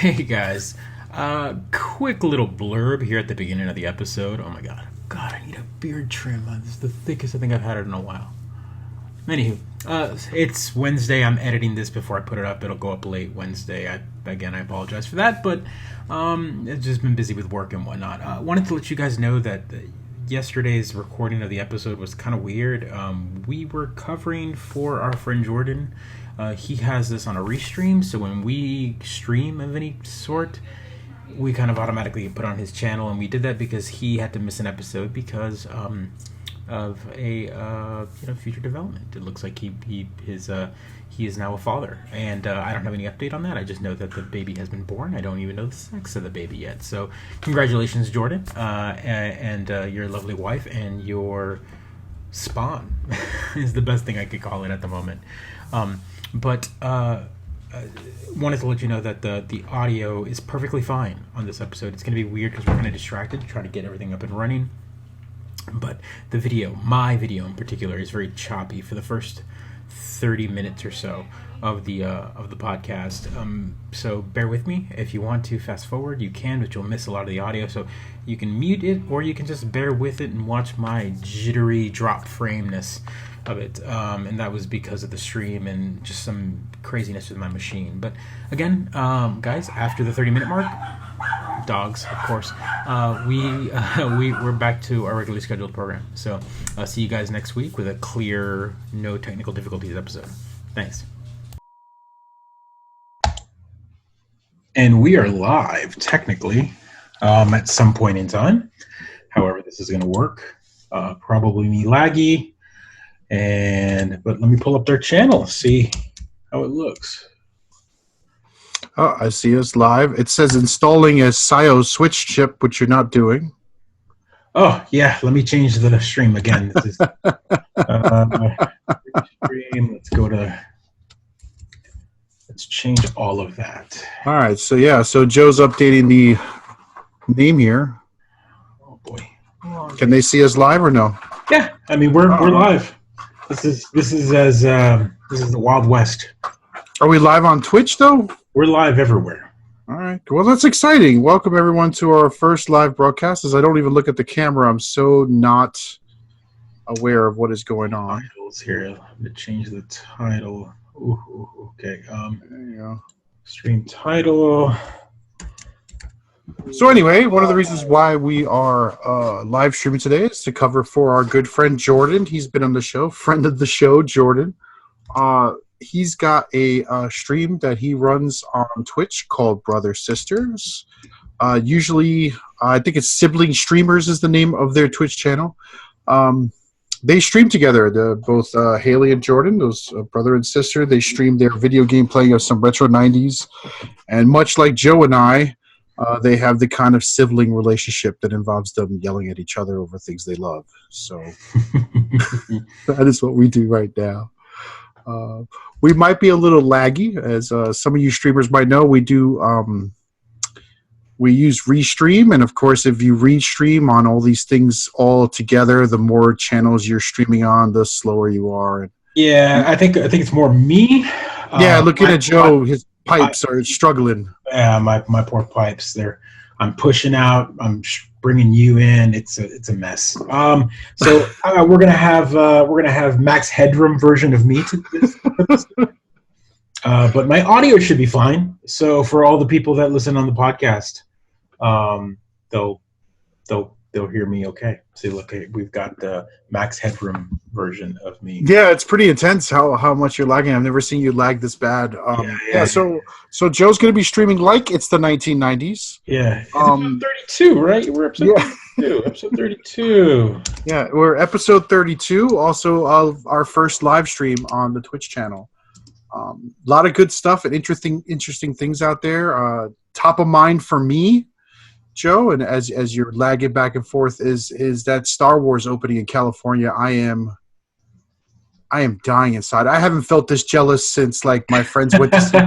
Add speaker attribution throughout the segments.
Speaker 1: Hey guys, quick little blurb here at the beginning of the episode. Oh my god, I need a beard trim. This is the thickest I think I've had it in a while. Anywho, it's Wednesday. I'm editing this before I put it up. It'll go up late Wednesday. I apologize for that, but it's just been busy with work and whatnot. Wanted to let you guys know that yesterday's recording of the episode was kind of weird. We were covering for our friend Jordan. He has this on a restream, so when we stream of any sort, we kind of automatically put on his channel, and we did that because he had to miss an episode because of a future development. It looks like he is now a father, and I don't have any update on that. I just know that the baby has been born. I don't even know the sex of the baby yet. So congratulations, Jordan, and your lovely wife and your spawn is the best thing I could call it at the moment. But wanted to let you know that the audio is perfectly fine on this episode. It's going to be weird because we're kind of distracted trying to get everything up and running. But the video, my video in particular, is very choppy for the first 30 minutes or so of the podcast. So bear with me. If you want to fast forward, you can, but you'll miss a lot of the audio. So you can mute it, or you can just bear with it and watch my jittery drop frameness of it, and that was because of the stream and just some craziness with my machine. But again, guys, after the 30-minute mark, dogs, of course, we're back to our regularly scheduled program. So see you guys next week with a clear, no technical difficulties episode. Thanks. And we are live, technically, at some point in time. However, this is going to work. Probably me laggy. But let me pull up their channel, see how it looks.
Speaker 2: Oh, I see us live. It says installing a SIO switch chip, which you're not doing.
Speaker 1: Oh, yeah. Let me change the stream again. This is stream. Let's change all of that.
Speaker 2: All right. So, yeah. So, Joe's updating the name here.
Speaker 1: Oh, boy.
Speaker 2: Can they see us live or no?
Speaker 1: Yeah. I mean, we're live. This is the Wild West.
Speaker 2: Are we live on Twitch, though?
Speaker 1: We're live everywhere.
Speaker 2: All right. Well, that's exciting. Welcome, everyone, to our first live broadcast. As I don't even look at the camera, I'm so not aware of what is going on.
Speaker 1: Titles here. Let me change the title. Ooh, okay.
Speaker 2: There you go.
Speaker 1: Stream title.
Speaker 2: So anyway, one of the reasons why we are live streaming today is to cover for our good friend Jordan. He's been on the show, friend of the show, Jordan. He's got a stream that he runs on Twitch called Brother Sisters. Usually, I think it's Sibling Streamers is the name of their Twitch channel. They stream together, both Haley and Jordan, those brother and sister. They stream their video game playing of some retro 90s. And much like Joe and I, they have the kind of sibling relationship that involves them yelling at each other over things they love. So that is what we do right now. We might be a little laggy, as some of you streamers might know. We use Restream, and of course, if you restream on all these things all together, the more channels you're streaming on, the slower you are.
Speaker 1: Yeah, I think it's more me.
Speaker 2: Yeah, looking at Joe, his pipes are struggling.
Speaker 1: Yeah, my poor pipes. I'm pushing out. I'm bringing you in. It's a mess. So we're gonna have max headroom version of me to this. But my audio should be fine. So for all the people that listen on the podcast, they'll hear me okay. See, look, we've got the max headroom version of me.
Speaker 2: Yeah, it's pretty intense how much you're lagging. I've never seen you lag this bad. Yeah. So Joe's going to be streaming like it's the 1990s.
Speaker 1: Yeah. It's episode 32, right? We're episode 32. Episode 32.
Speaker 2: Yeah, we're episode 32, also of our first live stream on the Twitch channel. A lot of good stuff and interesting things out there. Top of mind for me, Joe, and as you're lagging back and forth, is that Star Wars opening in California. I am dying inside. I haven't felt this jealous since like my friends went to see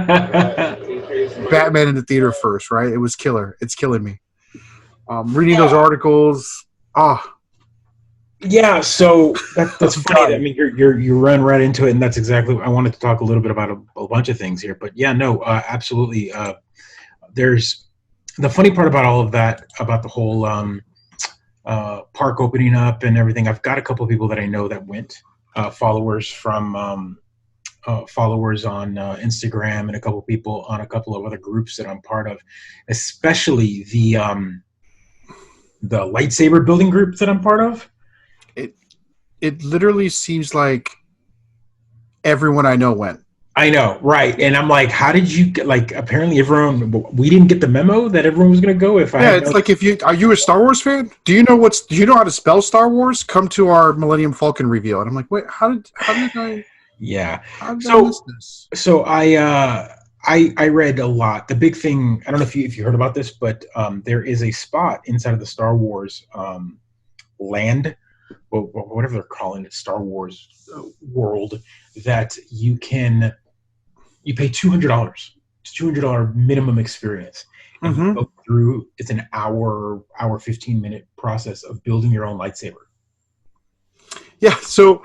Speaker 2: Batman in the theater first, right? It was killer. It's killing me. Reading those articles.
Speaker 1: Yeah, so that's funny. I mean, you run right into it, and that's exactly. I wanted to talk a little bit about a bunch of things here, but yeah, no, absolutely. there's the funny part about all of that, about the whole park opening up and everything. I've got a couple of people that I know that went, followers followers on Instagram, and a couple of people on a couple of other groups that I'm part of, especially the lightsaber building group that I'm part of.
Speaker 2: It literally seems like everyone I know went.
Speaker 1: I know, right? And I'm like, how did you get? Like, apparently everyone, we didn't get the memo that everyone was going to go.
Speaker 2: It's like, are you a Star Wars fan? Do you know how to spell Star Wars? Come to our Millennium Falcon reveal. And I'm like, wait, how did I?
Speaker 1: Yeah.
Speaker 2: How did I miss this?
Speaker 1: So I read a lot. The big thing, I don't know if you heard about this, but there is a spot inside of the Star Wars land, or whatever they're calling it, Star Wars world, that you pay $200. It's $200 minimum experience. And you go through, it's an hour 15-minute process of building your own lightsaber.
Speaker 2: Yeah, so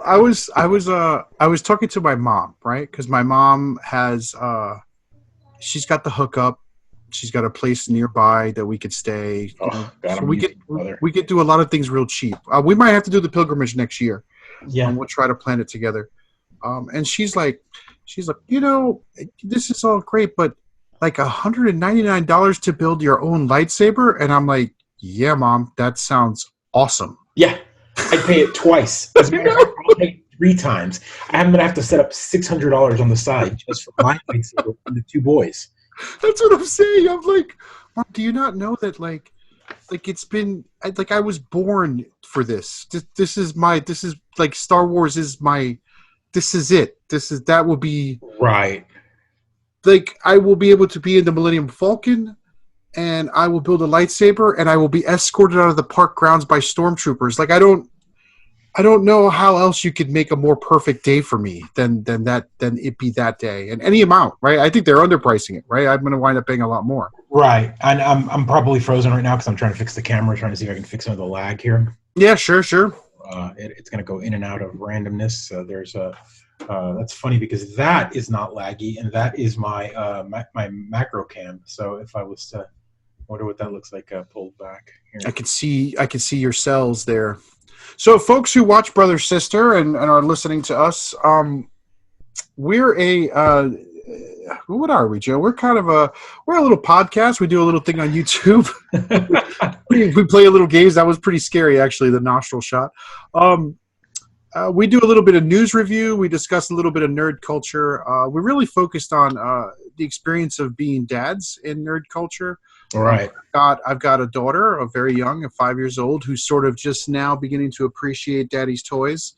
Speaker 2: I was talking to my mom, right? Because my mom has she's got the hookup. She's got a place nearby that we could stay.
Speaker 1: God,
Speaker 2: so we could do a lot of things real cheap. We might have to do the pilgrimage next year.
Speaker 1: Yeah,
Speaker 2: we'll try to plan it together. And she's like, this is all great, but like $199 to build your own lightsaber, and I'm like, yeah, Mom, that sounds awesome.
Speaker 1: Yeah. I'd pay it twice. As a matter of fact, I'll pay it 3 times. I'm going to have to set up $600 on the side just for my lightsaber and the 2 boys.
Speaker 2: That's what I'm saying. I'm like, Mom, do you not know that like it's been like I was born for this. This is like Star Wars is my. This is it. That will be
Speaker 1: right.
Speaker 2: Like I will be able to be in the Millennium Falcon. And I will build a lightsaber, and I will be escorted out of the park grounds by stormtroopers. Like I don't know how else you could make a more perfect day for me than it be that day, and any amount, right? I think they're underpricing it, right? I'm going to wind up paying a lot more,
Speaker 1: right? And I'm probably frozen right now because I'm trying to fix the camera, trying to see if I can fix some of the lag here.
Speaker 2: Yeah, sure.
Speaker 1: It's going to go in and out of randomness. There's a that's funny because that is not laggy, and that is my my macro cam. So if I was to wonder what that looks like pulled back here.
Speaker 2: I can see your cells there. So folks who watch Brother Sister and are listening to us, we're what are we, Joe? We're a little podcast. We do a little thing on YouTube. we play a little games. That was pretty scary, actually, the nostril shot. We do a little bit of news review. We discuss a little bit of nerd culture. We really focused on the experience of being dads in nerd culture.
Speaker 1: All right.
Speaker 2: I've got a daughter, a very young, 5 years old, who's sort of just now beginning to appreciate daddy's toys.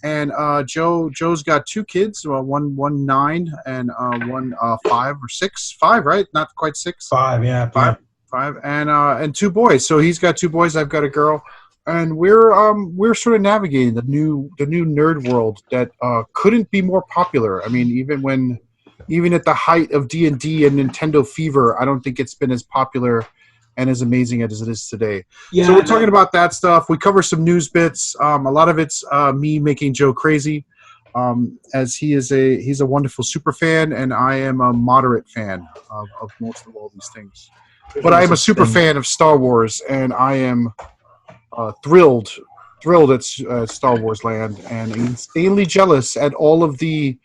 Speaker 2: And Joe's got 2 kids, one 9 and one 5 or 6. 5, right? Not quite 6.
Speaker 1: 5, yeah.
Speaker 2: 5 and 2 boys. So he's got 2 boys. I've got a girl. And we're sort of navigating the new nerd world that couldn't be more popular. I mean, even at the height of D&D and Nintendo fever, I don't think it's been as popular and as amazing as it is today. Yeah, so we're talking about that stuff. We cover some news bits. A lot of it's me making Joe crazy, as he's a wonderful super fan, and I am a moderate fan of most of all these things. But I am a super fan of Star Wars, and I am thrilled at Star Wars Land, and insanely jealous at all of the.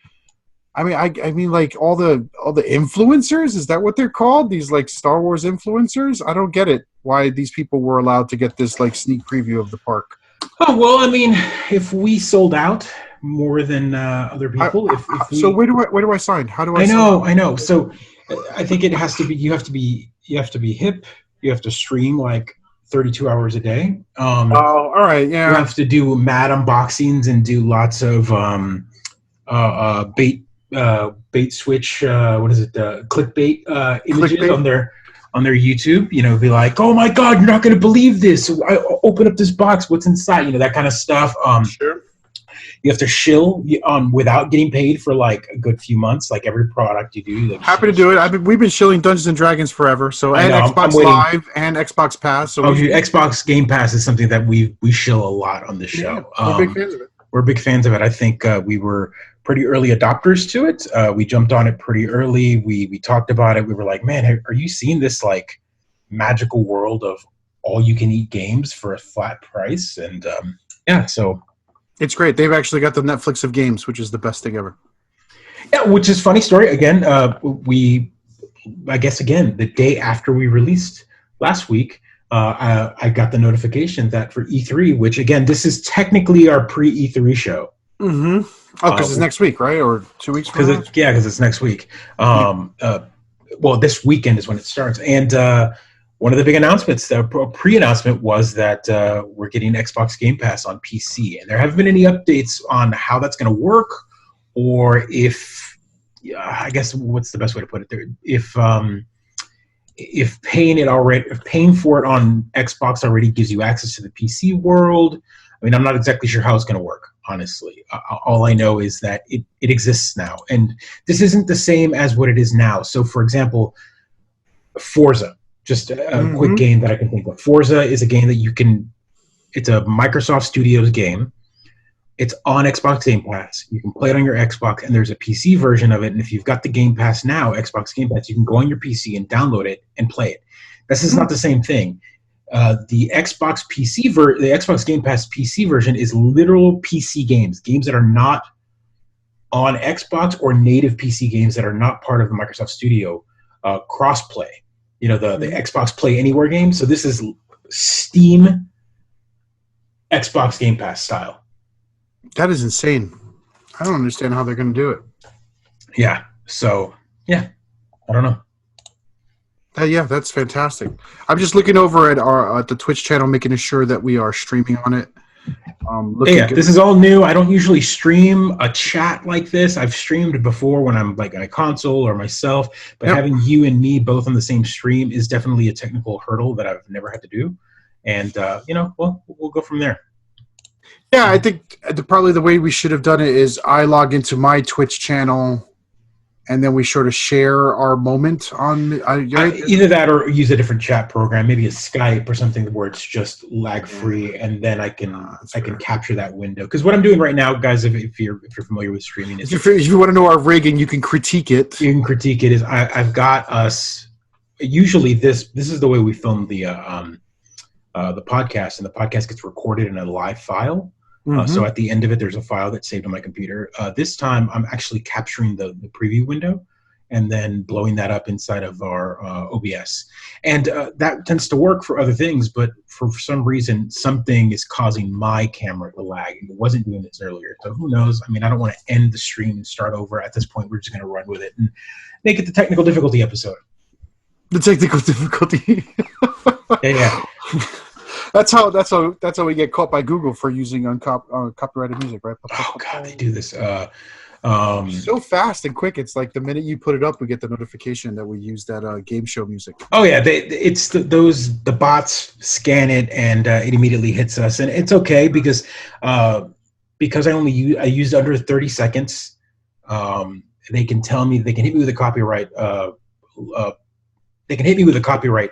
Speaker 2: I mean, like all the influencers. Is that what they're called? These like Star Wars influencers. I don't get it. Why these people were allowed to get this like sneak preview of the park?
Speaker 1: Oh well, I mean, if we sold out more than other people,
Speaker 2: so where do I sign? How do I?
Speaker 1: I know. So I think it has to be. You have to be hip. You have to stream like 32 hours a day.
Speaker 2: All right. Yeah.
Speaker 1: You have to do mad unboxings and do lots of bait switch. What is it? Clickbait images
Speaker 2: Clickbait.
Speaker 1: on their YouTube. You know, be like, oh my God, you're not going to believe this. I open up this box. What's inside? You know, that kind of stuff.
Speaker 2: Sure.
Speaker 1: You have to shill without getting paid for like a good few months. Like every product you do.
Speaker 2: Happy to do it. We've been shilling Dungeons and Dragons forever. So and Xbox Live and Xbox Pass. So
Speaker 1: Xbox Game Pass is something that we shill a lot on the show.
Speaker 2: Yeah, we're big fans of it.
Speaker 1: we're big fans of it. I think we were pretty early adopters to it. We jumped on it pretty early. We talked about it. We were like, man, are you seeing this like magical world of all you can eat games for a flat price? And so
Speaker 2: It's great. They've actually got the Netflix of games, which is the best thing ever.
Speaker 1: yeah, which is funny story. Again, I guess the day after we released last week, I got the notification that for E3, which again, this is technically our pre-E3 show.
Speaker 2: Mm-hmm. Oh, because it's next week, right? Or 2 weeks from now?
Speaker 1: Because it's next week. Well, this weekend is when it starts. And one of the big announcements, the pre-announcement, was that we're getting Xbox Game Pass on PC. And there haven't been any updates on how that's going to work, or if, I guess, what's the best way to put it there? If paying for it on Xbox already gives you access to the PC world. I mean, I'm not exactly sure how it's going to work, honestly. All I know is that it exists now. And this isn't the same as what it is now. So, for example, Forza, just a quick game that I can think of. Forza is a game that it's a Microsoft Studios game. It's on Xbox Game Pass. You can play it on your Xbox, and there's a PC version of it. And if you've got the Game Pass now, Xbox Game Pass, you can go on your PC and download it and play it. This is not the same thing. The Xbox Game Pass PC version is literal PC games that are not on Xbox, or native PC games that are not part of the Microsoft Studio cross-play. The Xbox Play Anywhere game. So this is Steam Xbox Game Pass style.
Speaker 2: That is insane. I don't understand how they're going to do it.
Speaker 1: Yeah. So, yeah. I don't know.
Speaker 2: Yeah, that's fantastic. I'm just looking over at the Twitch channel, making sure that we are streaming on it.
Speaker 1: This is all new. I don't usually stream a chat like this. I've streamed before when I'm like on a console or myself, but having you and me both on the same stream is definitely a technical hurdle that I've never had to do. And, we'll go from there.
Speaker 2: Yeah, I think probably the way we should have done it is I log into my Twitch channel, and then we sort of share our moment on
Speaker 1: either that or use a different chat program, maybe a Skype or something where it's just lag free, and then I can capture that window. Because what I'm doing right now, guys, if you're familiar with streaming, is
Speaker 2: if you want to know our rig and you can critique it,
Speaker 1: is I've got us. Usually, this is the way we film the podcast, and the podcast gets recorded in a live file. So at the end of it, there's a file that's saved on my computer. This time, I'm actually capturing the preview window and then blowing that up inside of our OBS. And that tends to work for other things, but for some reason, something is causing my camera to lag. And it wasn't doing this earlier. So who knows? I mean, I don't want to end the stream and start over. At this point, we're just going to run with it and make it the technical difficulty episode.
Speaker 2: The technical difficulty.
Speaker 1: Yeah.
Speaker 2: That's how we get caught by Google for using copyrighted music, right?
Speaker 1: Oh God, they do this
Speaker 2: so fast and quick. It's like the minute you put it up, we get the notification that we use that game show music.
Speaker 1: Oh yeah, the bots scan it and it immediately hits us, and it's okay because I used under 30 seconds. They can tell me, they can hit me with a copyright. They can hit me with a copyright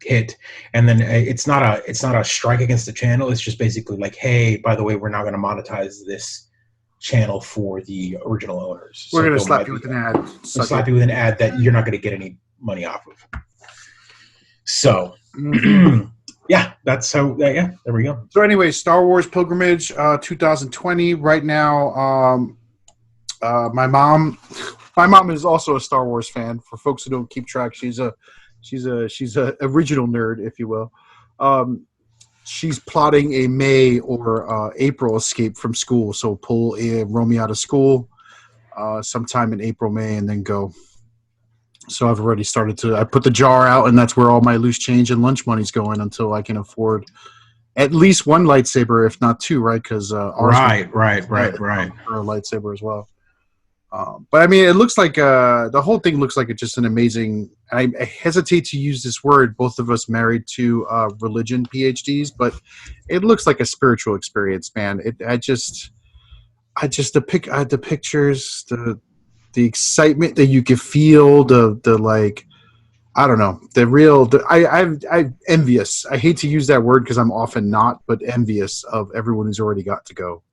Speaker 1: hit, and then it's not a strike against the channel. It's just basically like, hey, by the way, we're not going to monetize this channel for the original owners.
Speaker 2: We're going to slap you with an ad.
Speaker 1: Slap you with an ad that you're not going to get any money off of. So, yeah, that's how. Yeah, there we go.
Speaker 2: So anyway, Star Wars Pilgrimage 2020. Right now, my mom is also a Star Wars fan. For folks who don't keep track, she's a original nerd, if you will. She's plotting a May or April escape from school. So pull Romy out of school sometime in April, May, and then go. So I've already started I put the jar out, and that's where all my loose change and lunch money's going until I can afford at least one lightsaber, if not two, right? Because
Speaker 1: right.
Speaker 2: For a lightsaber as well. But I mean, it looks like the whole thing looks like it's just an amazing. I hesitate to use this word. Both of us married to religion PhDs, but it looks like a spiritual experience, man. The pictures, the excitement that you can feel, the like, I don't know, I'm envious. I hate to use that word because I'm often not, but envious of everyone who's already got to go.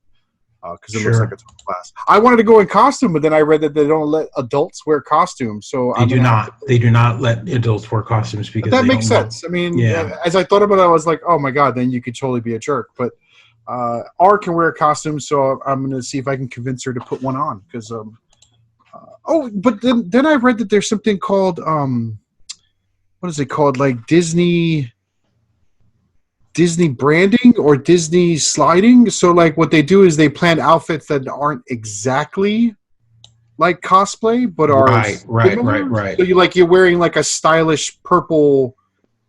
Speaker 2: because it looks like
Speaker 1: Sure.
Speaker 2: a total class. I wanted to go in costume, but then I read that they don't let adults wear costumes, so
Speaker 1: They
Speaker 2: I'm
Speaker 1: do
Speaker 2: gonna have to.
Speaker 1: not. They do not let adults wear costumes
Speaker 2: But
Speaker 1: because
Speaker 2: that
Speaker 1: they
Speaker 2: makes
Speaker 1: don't want.
Speaker 2: sense. I mean,
Speaker 1: Yeah.
Speaker 2: as I thought about it, I was like, oh my god, then you could totally be a jerk. But R can wear a costume, so I'm gonna see if I can convince her to put one on. Because but then I read that there's something called what is it called? Like Disney branding or Disney sliding. So like what they do is they plan outfits that aren't exactly like cosplay, but are
Speaker 1: Right. Right. Right.
Speaker 2: similar.
Speaker 1: Right.
Speaker 2: So you're wearing like a stylish purple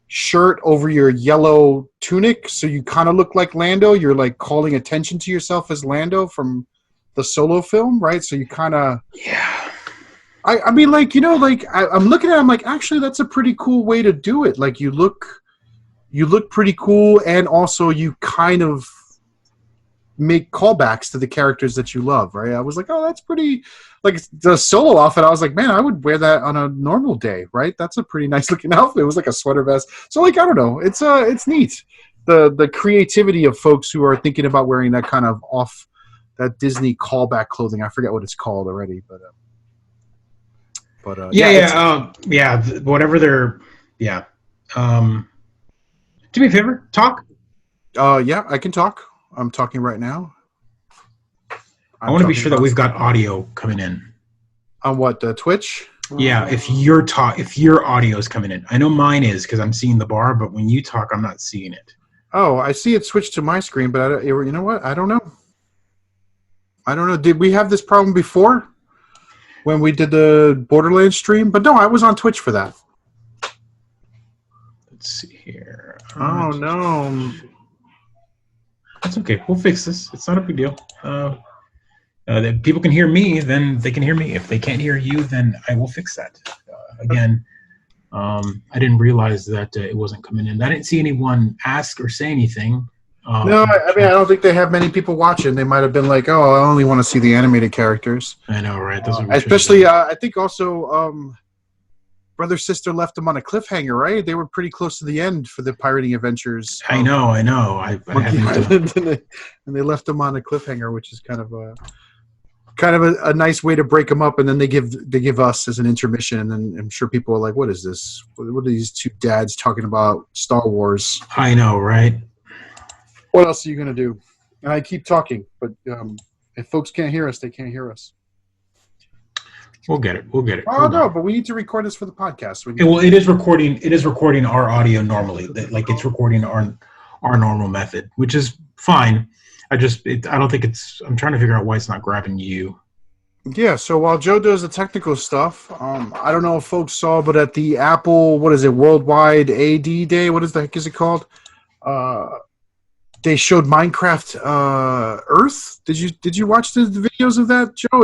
Speaker 2: shirt over your yellow tunic, so you kind of look like Lando. You're like calling attention to yourself as Lando from the Solo film, right? So you kind of,
Speaker 1: Yeah.
Speaker 2: I mean, like like I'm looking at it, I'm like, actually, that's a pretty cool way to do it. Like you look pretty cool, and also you kind of make callbacks to the characters that you love, right? I was like, oh, that's pretty. Like the Solo outfit, I was like, man, I would wear that on a normal day, right? That's a pretty nice looking outfit. It was like a sweater vest. So like, I don't know, it's neat. The creativity of folks who are thinking about wearing that kind of off that Disney callback clothing. I forget what it's called already, but
Speaker 1: Yeah.
Speaker 2: yeah, it's
Speaker 1: Yeah. Yeah. Whatever they're. Yeah. Um. Do me a favor. Talk.
Speaker 2: yeah, I can talk. I'm talking right now.
Speaker 1: I
Speaker 2: I'm
Speaker 1: want to be
Speaker 2: talking
Speaker 1: sure that
Speaker 2: about
Speaker 1: we've got audio coming in.
Speaker 2: on what Twitch.
Speaker 1: Yeah, if your audio is coming in, I know mine is because I'm seeing the bar, but when you talk, I'm not seeing it.
Speaker 2: Oh, I see it switched to my screen, but you know what? I don't know. I don't know. Did we have this problem before when we did the Borderlands stream? But no, I was on Twitch for that.
Speaker 1: Let's see here.
Speaker 2: Oh no.
Speaker 1: That's okay. We'll fix this. It's not a big deal. If people can hear me, then they can hear me. If they can't hear you, then I will fix that. Again, I didn't realize that it wasn't coming in. I didn't see anyone ask or say anything.
Speaker 2: No, I mean I don't think they have many people watching. They might have been like, "Oh, I only want to see the animated characters."
Speaker 1: I know, right? Those are
Speaker 2: Especially, I think also brother sister left them on a cliffhanger, right? They were pretty close to the end for the pirating adventures.
Speaker 1: I know. I
Speaker 2: Monkey
Speaker 1: haven't.
Speaker 2: Island, and they left them on a cliffhanger, which is kind of a nice way to break them up. And then they give us as an intermission, and then I'm sure people are like, "What is this? What are these two dads talking about Star Wars?"
Speaker 1: I know, right?
Speaker 2: What else are you gonna do? And I keep talking, but if folks can't hear us, they can't hear us.
Speaker 1: We'll get it. We'll get it.
Speaker 2: Oh
Speaker 1: Hold
Speaker 2: no,
Speaker 1: on.
Speaker 2: but we need to record this for the podcast.
Speaker 1: Well, it is recording. It is recording our audio normally. Like it's recording our normal method, which is fine. I don't think it's. I'm trying to figure out why it's not grabbing you.
Speaker 2: Yeah, so while Joe does the technical stuff, I don't know if folks saw, but at the Apple, what is it, Worldwide AD Day? What is the heck is it called? They showed Minecraft Earth. Did you watch the videos of that, Joe?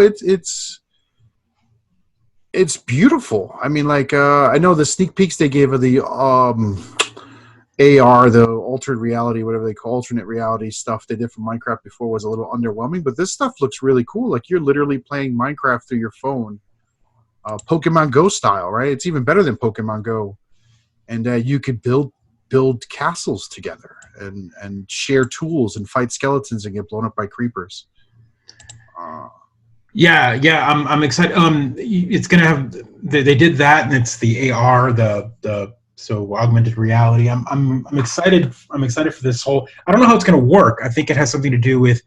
Speaker 2: It's beautiful. I mean, like I know the sneak peeks they gave of the AR, the altered reality, whatever they call alternate reality stuff they did for Minecraft before was a little underwhelming, but this stuff looks really cool. Like you're literally playing Minecraft through your phone, Pokemon Go style, right? It's even better than Pokemon Go, and you could build castles together and share tools and fight skeletons and get blown up by creepers.
Speaker 1: Yeah, I'm excited. It's gonna have. They did that, and it's the AR, the so augmented reality. I'm excited. I'm excited for this whole. I don't know how it's gonna work. I think it has something to do with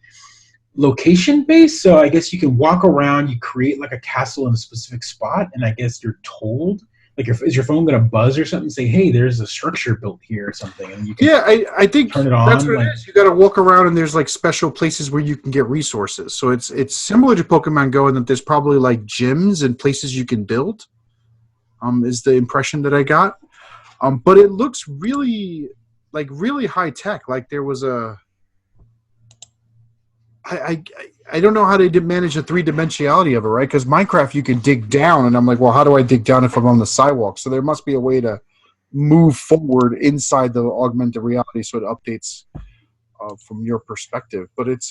Speaker 1: location based. So I guess you can walk around. You create like a castle in a specific spot, and I guess you're told. Like, is your phone gonna buzz or something? And say, hey, there's a structure built here or something, and you can
Speaker 2: I think
Speaker 1: turn it
Speaker 2: that's
Speaker 1: on.
Speaker 2: what
Speaker 1: Like,
Speaker 2: it is. You got to walk around, and there's like special places where you can get resources. So it's similar to Pokemon Go in that there's probably like gyms and places you can build. Is the impression that I got. But it looks really high tech. Like there was I don't know how they did manage the three-dimensionality of it, right? Because Minecraft, you can dig down, and I'm like, well, how do I dig down if I'm on the sidewalk? So there must be a way to move forward inside the augmented reality so it updates from your perspective. But it's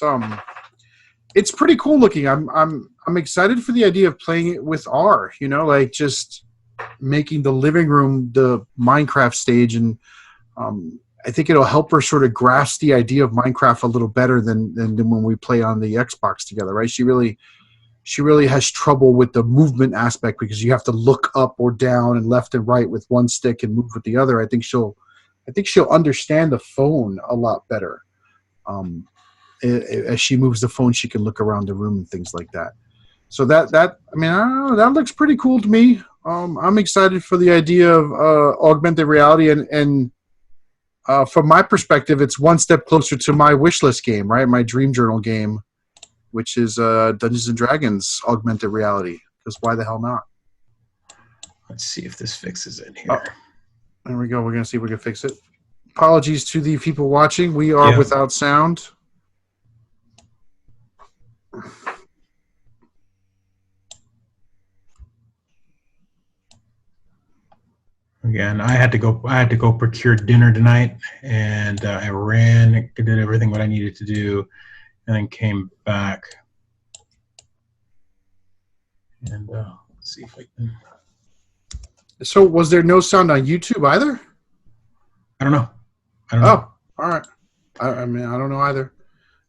Speaker 2: pretty cool looking. I'm excited for the idea of playing it with R. You know, like just making the living room the Minecraft stage and I think it'll help her sort of grasp the idea of Minecraft a little better than when we play on the Xbox together, right? She really has trouble with the movement aspect because you have to look up or down and left and right with one stick and move with the other. I think she'll understand the phone a lot better. As she moves the phone, she can look around the room and things like that. So that I mean, I don't know, that looks pretty cool to me. I'm excited for the idea of augmented reality, and from my perspective, it's one step closer to my wish list game, right? My dream journal game, which is Dungeons and Dragons augmented reality. Because why the hell not?
Speaker 1: Let's see if this fixes it here.
Speaker 2: Oh, there we go. We're gonna see if we can fix it. Apologies to the people watching. We are without sound.
Speaker 1: Again, I had to go procure dinner tonight, and I did everything what I needed to do, and then came back. And let's see if I can.
Speaker 2: So, was there no sound on YouTube either?
Speaker 1: I don't know.
Speaker 2: Oh, all right. I mean, I don't know either.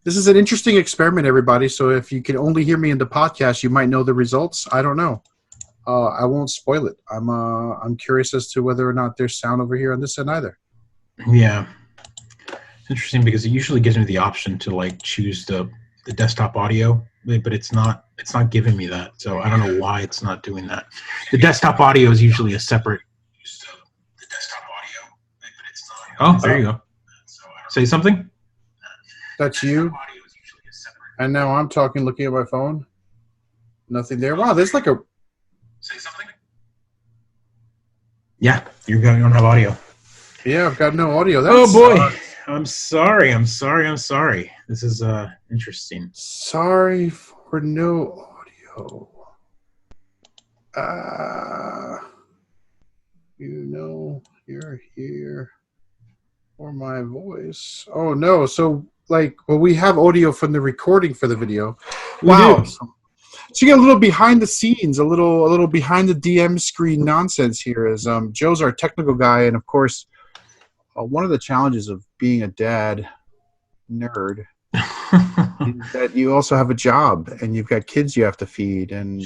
Speaker 2: This is an interesting experiment, everybody. So, if you can only hear me in the podcast, you might know the results. I don't know. I won't spoil it. I'm curious as to whether or not there's sound over here on this end either.
Speaker 1: Yeah, it's interesting because it usually gives me the option to like choose the desktop audio, but it's not giving me that. So I don't know why it's not doing that. The desktop audio is usually a separate. The desktop audio, but it's not. Oh, there you go. Say something.
Speaker 2: That's you. And now I'm talking, looking at my phone. Nothing there. Wow, there's like a.
Speaker 1: Say something. Yeah, you don't have audio.
Speaker 2: Yeah, I've got no audio.
Speaker 1: Oh boy, I'm sorry. This is interesting.
Speaker 2: Sorry for no audio. You're here for my voice. Oh no, so we have audio from the recording for the video. Wow. So you get a little behind the scenes, a little behind the DM screen nonsense here. As Joe's our technical guy, and of course, one of the challenges of being a dad nerd is that you also have a job and you've got kids you have to feed and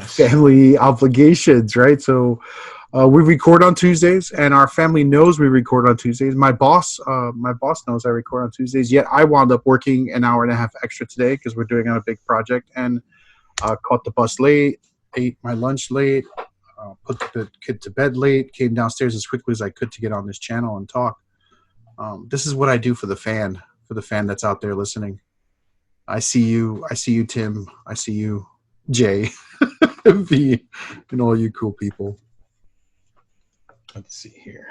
Speaker 2: family obligations, right? So we record on Tuesdays, and our family knows we record on Tuesdays. My boss knows I record on Tuesdays. Yet I wound up working an hour and a half extra today because we're doing on a big project, and caught the bus late, ate my lunch late, put the kid to bed late, came downstairs as quickly as I could to get on this channel and talk. This is what I do for the fan that's out there listening. I see you, Tim. I see you, Jay, V, and all you cool people.
Speaker 1: Let's see here.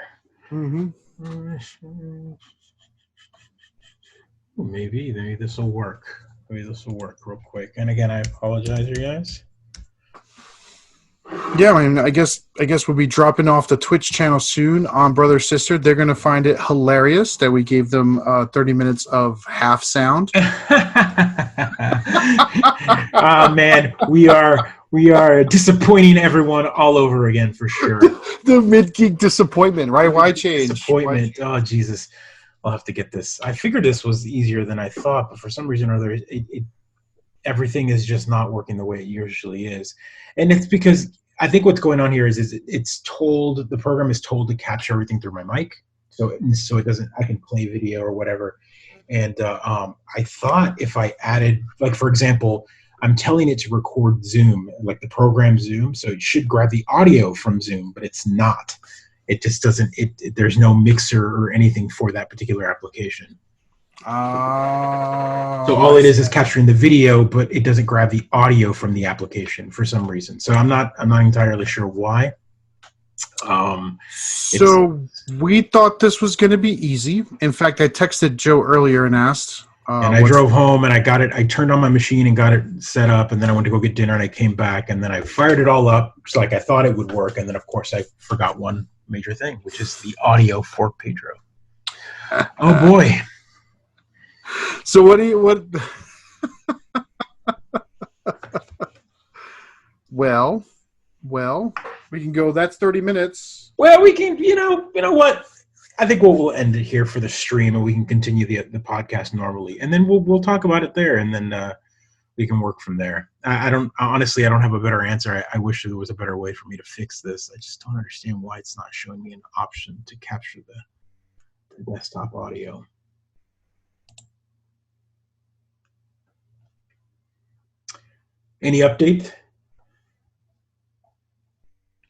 Speaker 1: Maybe this will work. Maybe this will work real quick. And again, I apologize, you guys.
Speaker 2: Yeah, I mean, I guess we'll be dropping off the Twitch channel soon on Brother Sister. They're going to find it hilarious that we gave them 30 minutes of half sound.
Speaker 1: Man, we are disappointing everyone all over again for sure.
Speaker 2: The Mid-Geek disappointment, right? Why change?
Speaker 1: Disappointment. Oh, Jesus. I'll have to get this. I figured this was easier than I thought, but for some reason or other, everything is just not working the way it usually is. And it's because I think what's going on here is the program is told to capture everything through my mic. So it doesn't, I can play video or whatever. And I thought if I added, like, for example, I'm telling it to record Zoom, like the program Zoom. So it should grab the audio from Zoom, but it's not. It just doesn't, there's no mixer or anything for that particular application. So all it is capturing the video, but it doesn't grab the audio from the application for some reason. So I'm not entirely sure why.
Speaker 2: So we thought this was going to be easy. In fact, I texted Joe earlier and asked.
Speaker 1: And I drove home and I got it. I turned on my machine and got it set up, and then I went to go get dinner and I came back and then I fired it all up just like I thought it would work. And then of course I forgot one major thing, which is the audio for Pedro. Oh boy.
Speaker 2: So what Well, we can go, that's 30 minutes.
Speaker 1: Well, we can, you know what? I think we'll end it here for the stream, and we can continue the podcast normally, and then we'll talk about it there, and then we can work from there. I don't honestly, I don't have a better answer. I wish there was a better way for me to fix this. I just don't understand why it's not showing me an option to capture the desktop audio. Any update?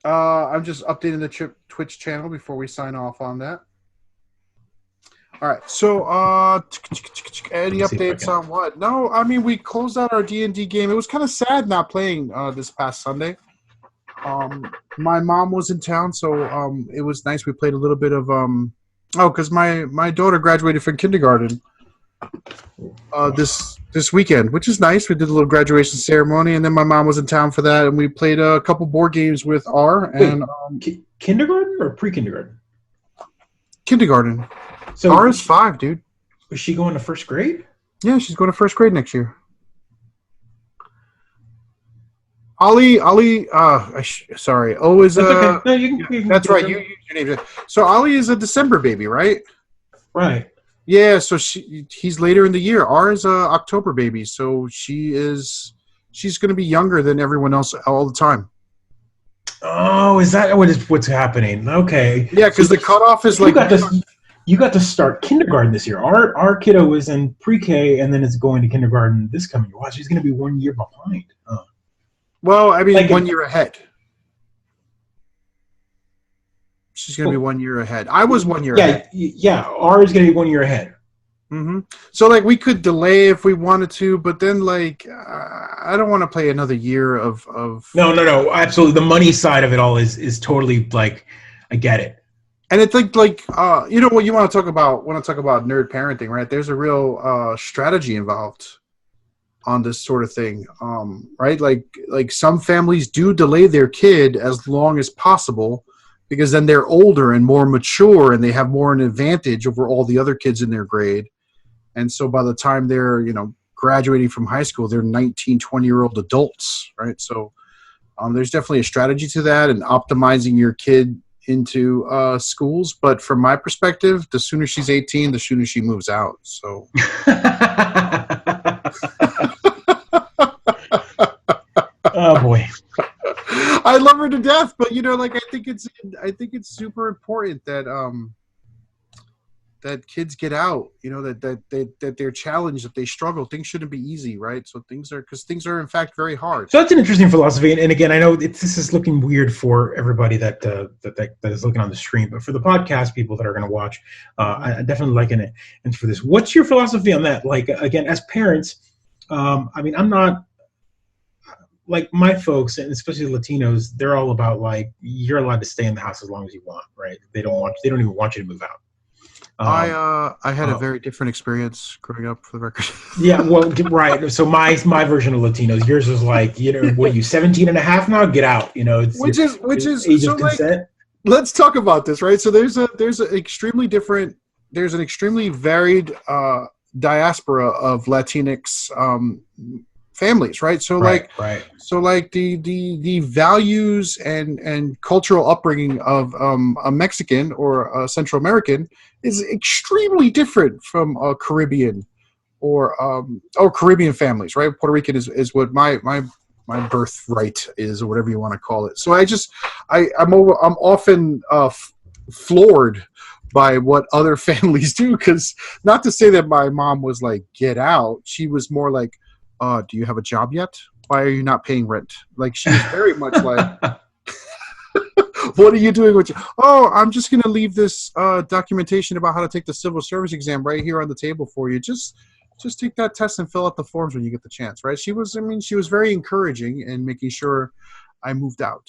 Speaker 2: I'm just updating the Twitch channel before we sign off on that. All right. So, any updates on what? No, I mean, we closed out our D&D game. It was kind of sad not playing this past Sunday. My mom was in town, so it was nice. We played a little bit of because my daughter graduated from kindergarten this weekend, which is nice. We did a little graduation ceremony, and then my mom was in town for that, and we played a couple board games with R and
Speaker 1: kindergarten or pre-kindergarten.
Speaker 2: Kindergarten.
Speaker 1: So
Speaker 2: R is 5, dude.
Speaker 1: Is she going to first grade?
Speaker 2: Yeah, she's going to first grade next year. Ollie, sorry. O is
Speaker 1: that's okay. No, you can
Speaker 2: that's right. You your name. So Ollie is a December baby, right?
Speaker 1: Right.
Speaker 2: Yeah. So he's later in the year. R is a October baby, so she's going to be younger than everyone else all the time.
Speaker 1: Oh, is that what's happening? Okay.
Speaker 2: Yeah, because the cutoff is
Speaker 1: you got to start kindergarten this year. Our kiddo is in pre-K and then is going to kindergarten this coming year. Wow, she's going to be 1 year behind. Huh.
Speaker 2: Well, I mean, 1 year ahead. She's going to be 1 year ahead. I was 1 year ahead.
Speaker 1: Yeah, R is going to be 1 year ahead.
Speaker 2: Mm-hmm. So, we could delay if we wanted to, but then, I don't want to play another year of...
Speaker 1: No, absolutely. The money side of it all is totally, I get it.
Speaker 2: And it's you know what you want to talk about when I talk about nerd parenting, right? There's a real strategy involved on this sort of thing, right? Like some families do delay their kid as long as possible because then they're older and more mature and they have more an advantage over all the other kids in their grade. And so by the time they're, graduating from high school, they're 19, 20-year-old adults, right? So there's definitely a strategy to that and optimizing your kid into schools. But from my perspective, the sooner she's 18, the sooner she moves out. So...
Speaker 1: Oh boy,
Speaker 2: I love her to death, but I think it's super important that that kids get out. That they're challenged, that they struggle. Things shouldn't be easy, right? So things are in fact very hard.
Speaker 1: So that's an interesting philosophy, and again, I know this is looking weird for everybody that is looking on the stream, but for the podcast people that are going to watch, I definitely liken it. And for this, what's your philosophy on that? Again, as parents, I'm not. My folks, and especially Latinos, they're all about you're allowed to stay in the house as long as you want, right? They don't even want you to move out.
Speaker 2: I had a very different experience growing up, for the record.
Speaker 1: Yeah, well, right. So my version of Latinos, yours was what are you, 17 and a half now? Get out,
Speaker 2: which is
Speaker 1: age of consent.
Speaker 2: Let's talk about this, right? So there's an extremely varied diaspora of Latinx families, right? So
Speaker 1: right.
Speaker 2: So the values and cultural upbringing of a Mexican or a Central American is extremely different from a Caribbean or Caribbean families, right? Puerto Rican is what my birthright is, or whatever you want to call it. So I'm often floored by what other families do, because not to say that my mom was get out, she was more do you have a job yet? Why are you not paying rent? She was very much what are you doing with you? Oh, I'm just going to leave this documentation about how to take the civil service exam right here on the table for you. Just take that test and fill out the forms when you get the chance, right? She was very encouraging in making sure I moved out.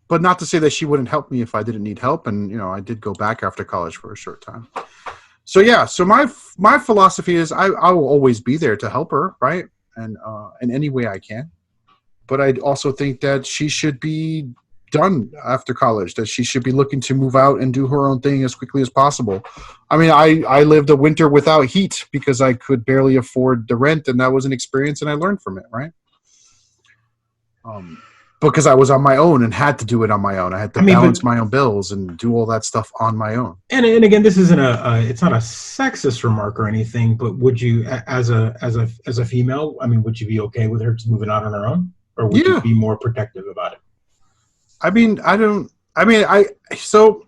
Speaker 2: But not to say that she wouldn't help me if I didn't need help. And, I did go back after college for a short time. So yeah, so my philosophy is I will always be there to help her, right? And in any way I can. But I also think that she should be done after college, that she should be looking to move out and do her own thing as quickly as possible. I mean, I lived a winter without heat because I could barely afford the rent, and that was an experience, and I learned from it, right? because I was on my own and had to do it on my own. I had to balance my own bills and do all that stuff on my own.
Speaker 1: And again, this isn't it's not a sexist remark or anything, but would you, as a female, I mean, would you be okay with her just moving out on her own, or would you be more protective about it?
Speaker 2: So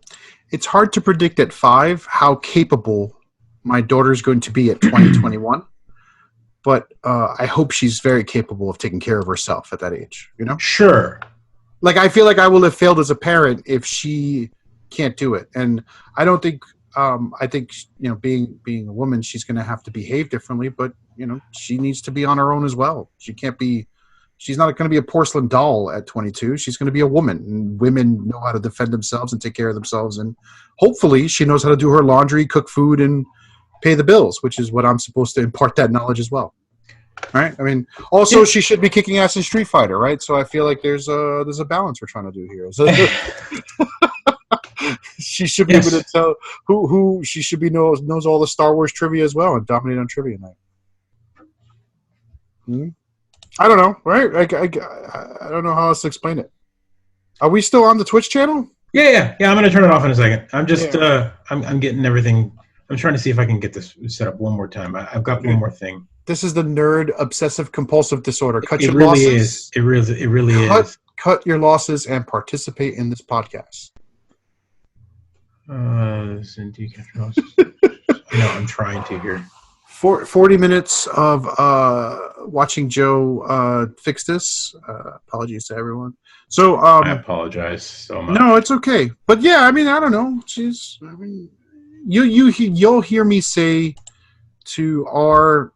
Speaker 2: it's hard to predict at 5 how capable my daughter's going to be at 2021. But I hope she's very capable of taking care of herself at that age, you know?
Speaker 1: Sure.
Speaker 2: Like, I feel like I will have failed as a parent if she can't do it. And I don't think, I think, you know, being a woman, she's going to have to behave differently, but, you know, she needs to be on her own as well. She's not going to be a porcelain doll at 22. She's going to be a woman. And women know how to defend themselves and take care of themselves. And hopefully she knows how to do her laundry, cook food, and pay the bills, which is what I'm supposed to impart that knowledge as well. Right? I mean, also she should be kicking ass in Street Fighter, right? So I feel like there's a balance we're trying to do here. So she should be able to tell who she should be knows all the Star Wars trivia as well and dominate on trivia night. I don't know, right? I don't know how else to explain it. Are we still on the Twitch channel?
Speaker 1: Yeah. I'm gonna turn it off in a second. I'm just I'm getting everything. I'm trying to see if I can get this set up one more time. I've got one more thing.
Speaker 2: This is the nerd obsessive compulsive disorder. Cut your
Speaker 1: really
Speaker 2: losses.
Speaker 1: It really is.
Speaker 2: Cut your losses and participate in this podcast.
Speaker 1: No, I'm trying to here.
Speaker 2: 40 minutes of watching Joe fix this. Apologies to everyone. So
Speaker 1: I apologize so much.
Speaker 2: No, it's okay. But yeah, I mean, I don't know. You'll hear me say to our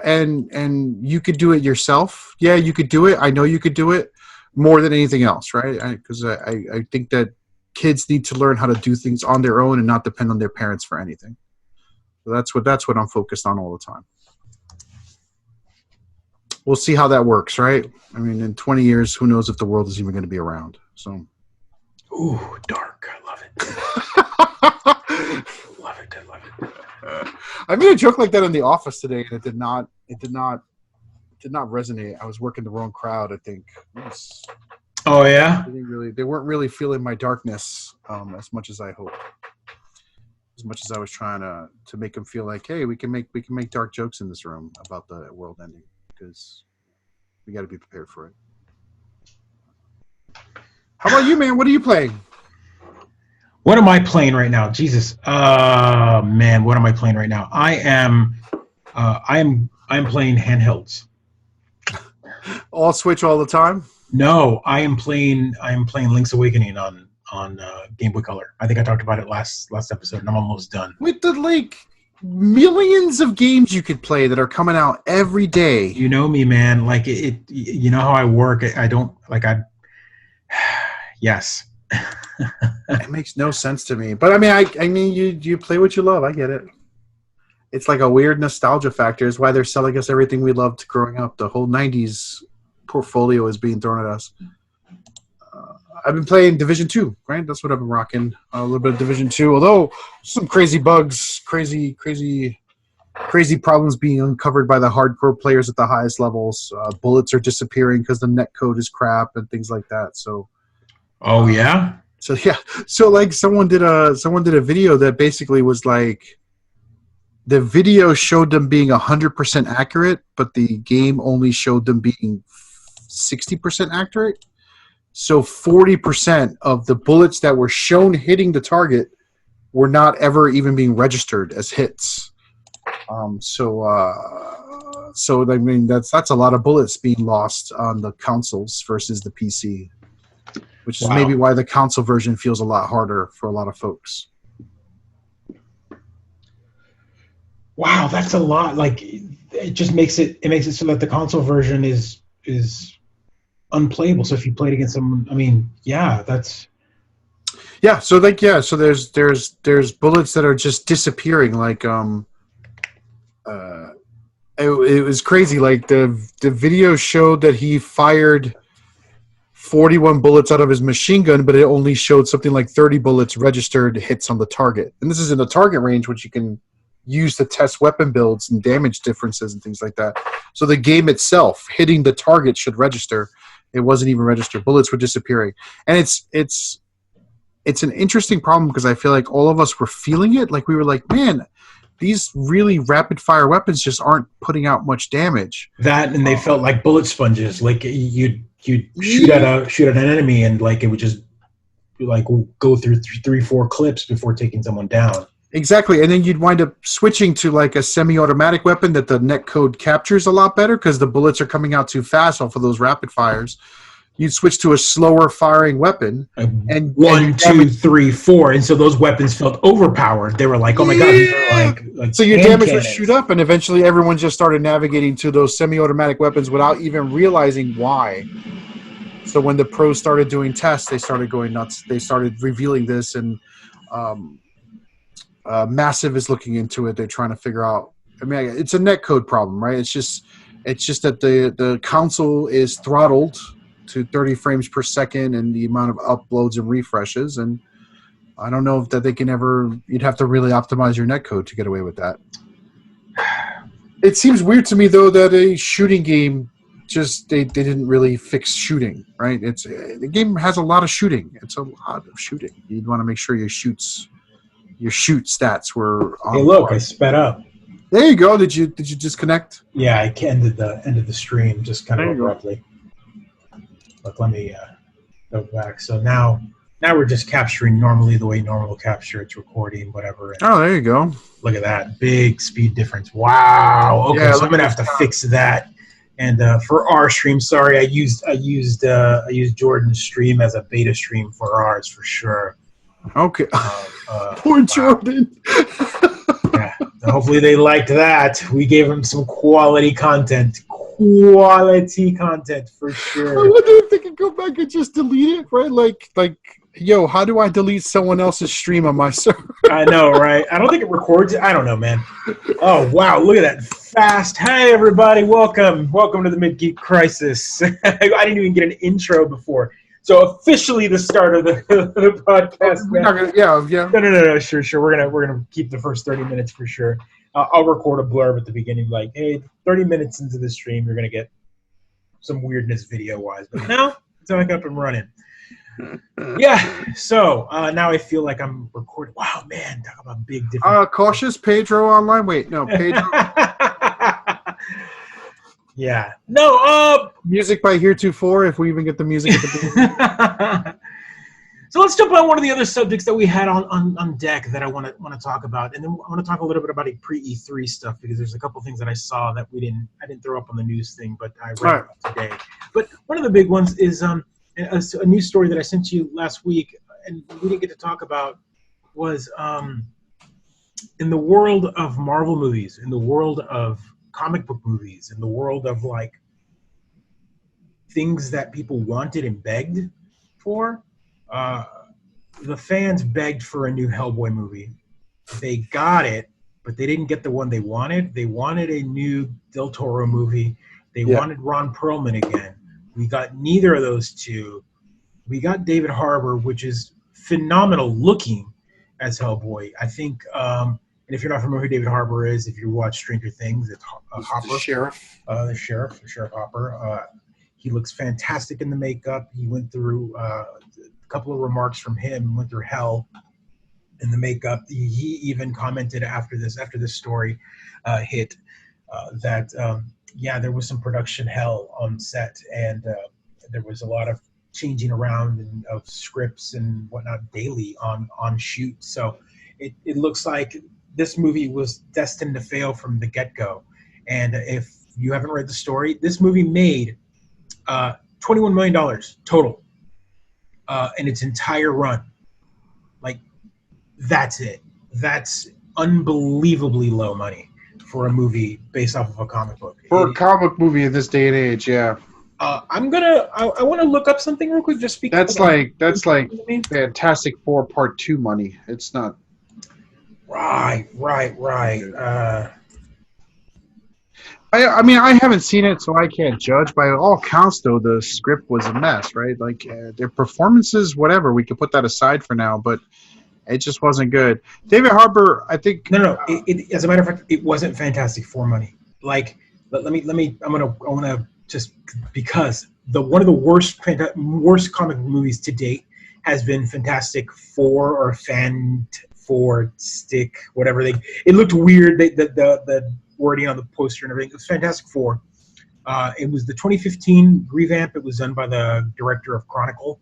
Speaker 2: and you could do it yourself. Yeah, you could do it. I know you could do it more than anything else, right? Because I think that kids need to learn how to do things on their own and not depend on their parents for anything. So that's what I'm focused on all the time. We'll see how that works, right? I mean, in 20 years, who knows if the world is even going to be around? So,
Speaker 1: ooh, dark. I love it. I love it.
Speaker 2: I made a joke like that in the office today, and it did not resonate. I was working the wrong crowd, I think.
Speaker 1: Oh yeah.
Speaker 2: They weren't really feeling my darkness as much as I hoped. As much as I was trying to make them feel like, hey, we can make dark jokes in this room about the world ending, because we got to be prepared for it. How about you, man? What are you playing?
Speaker 1: What am I playing right now? Jesus, man, what am I playing right now? I am playing handhelds.
Speaker 2: All Switch all the time?
Speaker 1: No, I am playing Link's Awakening on Game Boy Color. I think I talked about it last episode, and I'm almost done.
Speaker 2: With the millions of games you could play that are coming out every day.
Speaker 1: You know me, man. Like it you know how I work. I don't like yes.
Speaker 2: It makes no sense to me. But I mean you play what you love. I get it. It's like a weird nostalgia factor. Is why they're selling us everything we loved growing up. The whole 90s portfolio is being thrown at us. I've been playing Division 2, right? That's what I've been rocking. A little bit of Division 2, although some crazy bugs, crazy problems being uncovered by the hardcore players at the highest levels. Bullets are disappearing because the netcode is crap and things like that. So,
Speaker 1: oh yeah.
Speaker 2: So yeah, so like someone did a video that basically was like, the video showed them being 100% accurate, but the game only showed them being 60% accurate. So 40% of the bullets that were shown hitting the target were not ever even being registered as hits. So I mean that's a lot of bullets being lost on the consoles versus the PC, which is maybe why the console version feels a lot harder for a lot of folks.
Speaker 1: Wow, that's a lot. Like it just makes it so that the console version is unplayable. So if you played against someone, I mean, yeah, that's
Speaker 2: so there's bullets that are just disappearing. Like it was crazy. Like the video showed that he fired 41 bullets out of his machine gun, but it only showed something like 30 bullets registered hits on the target. And this is in the target range, which you can use to test weapon builds and damage differences and things like that. So the game itself hitting the target should register. It wasn't even registered. Bullets were disappearing, and it's an interesting problem because I feel like all of us were feeling it. Like we were like, man, these really rapid fire weapons just aren't putting out much damage.
Speaker 1: That, and they felt like bullet sponges. Like you'd shoot at an enemy, and like it would just like go through 3-4 clips before taking someone down.
Speaker 2: Exactly, and then you'd wind up switching to like a semi-automatic weapon that the netcode captures a lot better because the bullets are coming out too fast off of those rapid fires. You'd switch to a slower firing weapon, and
Speaker 1: 1, 2, 3, 4, and so those weapons felt overpowered. They were like, "Oh my god!" These are like
Speaker 2: so your damage would shoot up, and eventually everyone just started navigating to those semi-automatic weapons without even realizing why. So when the pros started doing tests, they started going nuts. They started revealing this, and Massive is looking into it. They're trying to figure out. I mean, it's a netcode problem, right? It's just that the console is throttled to 30 frames per second and the amount of uploads and refreshes, and I don't know if that they can ever. You'd have to really optimize your netcode to get away with that. It seems weird to me though that a shooting game just they didn't really fix shooting, right? The game has a lot of shooting. It's a lot of shooting. You'd want to make sure your shoot stats were on.
Speaker 1: Hey, look, I sped up.
Speaker 2: There you go. Did you disconnect?
Speaker 1: Yeah, I ended the stream just kind of abruptly. Look, let me go back. So now we're just capturing normally the way normal capture. It's recording, whatever.
Speaker 2: Oh, there you go.
Speaker 1: Look at that. Big speed difference. Wow. Okay,
Speaker 2: Yeah,
Speaker 1: so I'm going to have to fix that. And for our stream, sorry, I used Jordan's stream as a beta stream for ours for sure.
Speaker 2: Okay. Poor Jordan.
Speaker 1: Yeah. So hopefully they liked that. We gave them some quality content. Quality content for sure.
Speaker 2: I wonder if they can go back and just delete it, right? Like, yo, how do I delete someone else's stream on my server?
Speaker 1: I know, right? I don't think it records it. I don't know, man. Oh, wow. Look at that. Fast. Hey, everybody. Welcome. Welcome to the Mid-Geek Crisis. I didn't even get an intro before. So officially the start of the podcast. No. Sure. We're gonna keep the first 30 minutes for sure. I'll record a blurb at the beginning, like, hey, 30 minutes into the stream, you're gonna get some weirdness video-wise. But now it's back up and running. Yeah. So now I feel like I'm recording. Wow, man, talk about big difference.
Speaker 2: Cautious Pedro online. Wait, no, Pedro.
Speaker 1: Yeah. No,
Speaker 2: music by Heretofore, if we even get the music at the beginning.
Speaker 1: So let's jump on one of the other subjects that we had on deck that I want to talk about, and then I want to talk a little bit about Pre-E3 stuff because there's a couple things that I saw that I didn't throw up on the news thing, but I read about today. But one of the big ones is a news story that I sent you last week, and we didn't get to talk about was in the world of Marvel movies, in the world of comic book movies, in the world of like things that people wanted and begged for. The fans begged for a new Hellboy movie. They got it, but they didn't get the one they wanted. They wanted a new Del Toro movie. They wanted Ron Perlman again. We got neither of those two. We got David Harbour, which is phenomenal looking as Hellboy. I think, and if you're not familiar with who David Harbour is, if you watch Stranger Things, it's Hopper.
Speaker 2: The sheriff.
Speaker 1: Sheriff Hopper. He looks fantastic in the makeup. He went through a couple of remarks from him, went through hell in the makeup. He even commented after this story hit that, there was some production hell on set, and there was a lot of changing around of scripts and whatnot daily on shoot. So it looks like this movie was destined to fail from the get-go. And if you haven't read the story, this movie made $21 million total in its entire run. Like, that's it. That's unbelievably low money for a movie based off of a comic book.
Speaker 2: For a comic movie in this day and age, yeah.
Speaker 1: I want to look up something real quick. Just speak.
Speaker 2: That's like Fantastic Four Part 2 money. It's not.
Speaker 1: Right.
Speaker 2: I mean, I haven't seen it, so I can't judge. By all counts, though, the script was a mess, right? Like, their performances, whatever, we could put that aside for now, but it just wasn't good. David Harbour, I think...
Speaker 1: No. As a matter of fact, it wasn't Fantastic Four money. Like, I want to
Speaker 3: just because one of the worst comic movies to date has been Fantastic Four or Fan Four Stick, whatever it looked weird. The wording on the poster and everything. It was Fantastic Four. It was the 2015 revamp. It was done by the director of Chronicle.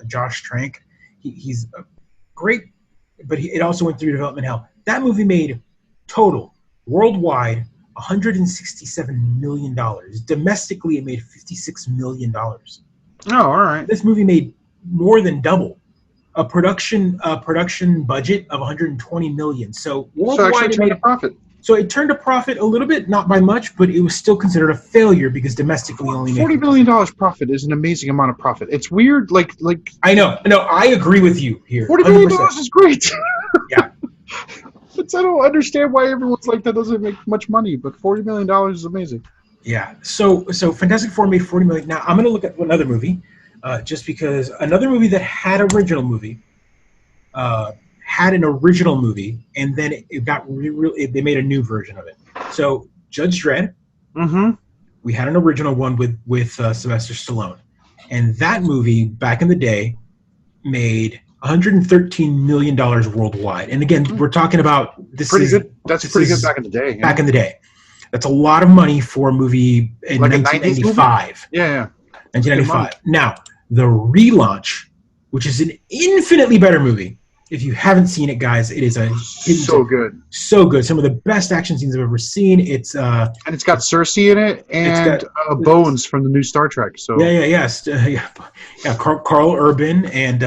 Speaker 3: Josh Trank. He's great, but it also went through development hell. That movie made total worldwide $167 million. Domestically, it made $56 million.
Speaker 2: Oh, all right.
Speaker 3: This movie made more than double a production budget of $120 million. So worldwide,
Speaker 2: actually turned a profit.
Speaker 3: So it turned a profit a little bit, not by much, but it was still considered a failure because domestically only made
Speaker 2: $40 million profit is an amazing amount of profit. It's weird, like
Speaker 3: I know. No, I agree with you here.
Speaker 2: $40 million is great.
Speaker 3: Yeah.
Speaker 2: But I don't understand why everyone's like that doesn't make much money, but $40 million is amazing.
Speaker 3: Yeah. So Fantastic Four made $40 million. Now I'm going to look at another movie, just because another movie that had original movie, had an original movie, and then it got they made a new version of it. So Judge Dredd.
Speaker 2: Mm-hmm.
Speaker 3: We had an original one with Sylvester Stallone, and that movie back in the day made $113 million worldwide. And again, we're talking about
Speaker 2: this. Pretty good. That's pretty good back in the day.
Speaker 3: Yeah. Back in the day, that's a lot of money for a movie in
Speaker 2: like
Speaker 3: 1995.
Speaker 2: Yeah.
Speaker 3: 1995. Now the relaunch, which is an infinitely better movie. If you haven't seen it, guys, it is
Speaker 2: so good.
Speaker 3: So good. Some of the best action scenes I've ever seen. It's and
Speaker 2: it's got Cersei in it and Bones from the new Star Trek. So
Speaker 3: Carl Urban and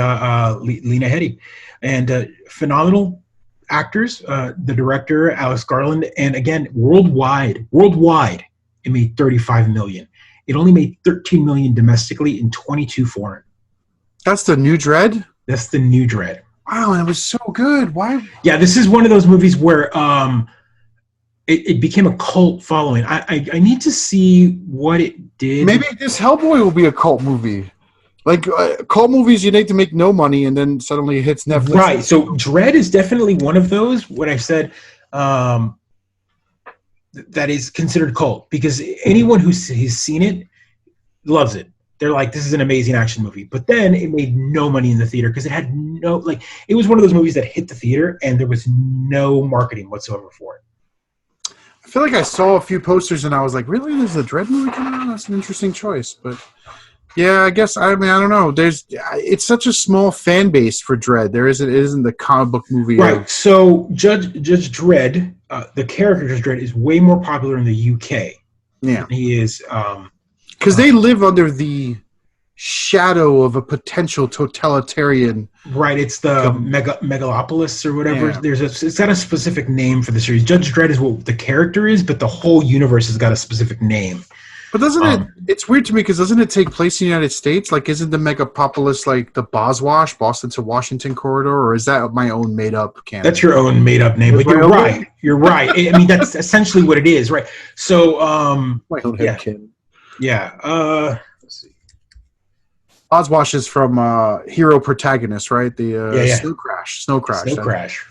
Speaker 3: Lena Headey, and phenomenal actors. The director Alex Garland, and again, worldwide, it made $35 million. It only made $13 million domestically and 22 foreign.
Speaker 2: That's the new Dredd.
Speaker 3: That's the new Dredd.
Speaker 2: Wow, it was so good. Why?
Speaker 3: Yeah, this is one of those movies where it became a cult following. I need to see what it did.
Speaker 2: Maybe this Hellboy will be a cult movie. Like cult movies, you need to make no money, and then suddenly it hits Netflix.
Speaker 3: Right. So Dredd is definitely one of those. When I said that is considered cult, because anyone who's seen it loves it. They're like, this is an amazing action movie. But then it made no money in the theater because it had it was one of those movies that hit the theater and there was no marketing whatsoever for it.
Speaker 2: I feel like I saw a few posters and I was like, really? There's a Dredd movie coming out? That's an interesting choice. But yeah, I guess, I don't know. It's such a small fan base for Dredd. It isn't the comic book movie.
Speaker 3: Right. So Judge Dredd, the character Judge Dredd, is way more popular in the UK.
Speaker 2: Yeah.
Speaker 3: He is...
Speaker 2: because they live under the shadow of a potential totalitarian.
Speaker 3: Right, it's the Megalopolis or whatever.
Speaker 2: Yeah.
Speaker 3: It's got a specific name for the series. Judge Dredd is what the character is, but the whole universe has got a specific name.
Speaker 2: But doesn't it? It's weird to me because doesn't it take place in the United States? Like, isn't the Megapopolis like the Boston to Washington corridor, or is that my own made up canon?
Speaker 3: That's your own made up name, but you're right. You're right. I mean, that's essentially what it is, right? So,
Speaker 2: my own head canon.
Speaker 3: Yeah. Let's see.
Speaker 2: Oswash is from Hero Protagonist, right? The Snow Crash.
Speaker 3: Snow Crash.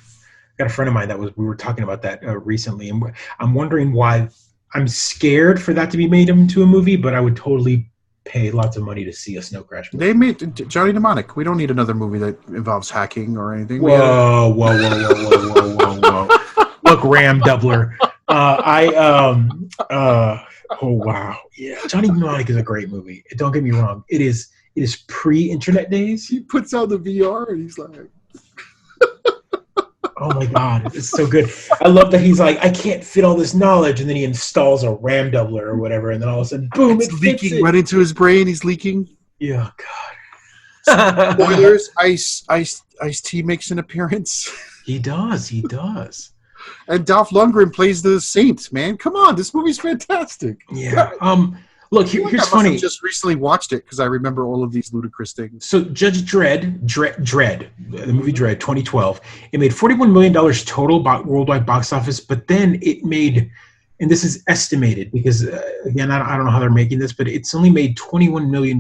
Speaker 3: Got a friend of mine we were talking about that recently, and I'm wondering why. I'm scared for that to be made into a movie, but I would totally pay lots of money to see a Snow Crash movie.
Speaker 2: They made Johnny Mnemonic. We don't need another movie that involves hacking or anything.
Speaker 3: Whoa. Look, Ram Doubler. Oh wow, yeah. Johnny Mnemonic is a great movie. Don't get me wrong. It is pre-internet days.
Speaker 2: He puts out the VR and he's like,
Speaker 3: oh my god, it's so good. I love that he's like, I can't fit all this knowledge, and then he installs a RAM doubler or whatever, and then all of a sudden, boom,
Speaker 2: it's leaking right into his brain. He's leaking.
Speaker 3: Yeah, god.
Speaker 2: Spoilers: Ice-T makes an appearance.
Speaker 3: He does.
Speaker 2: And Dolph Lundgren plays the Saint. Man, come on, this movie's fantastic.
Speaker 3: Yeah. Look, here's funny.
Speaker 2: I just recently watched it because I remember all of these ludicrous things.
Speaker 3: So Judge Dredd, the movie Dredd, 2012, it made $41 million total worldwide box office, but then it made, and this is estimated because, again, I don't know how they're making this, but it's only made $21 million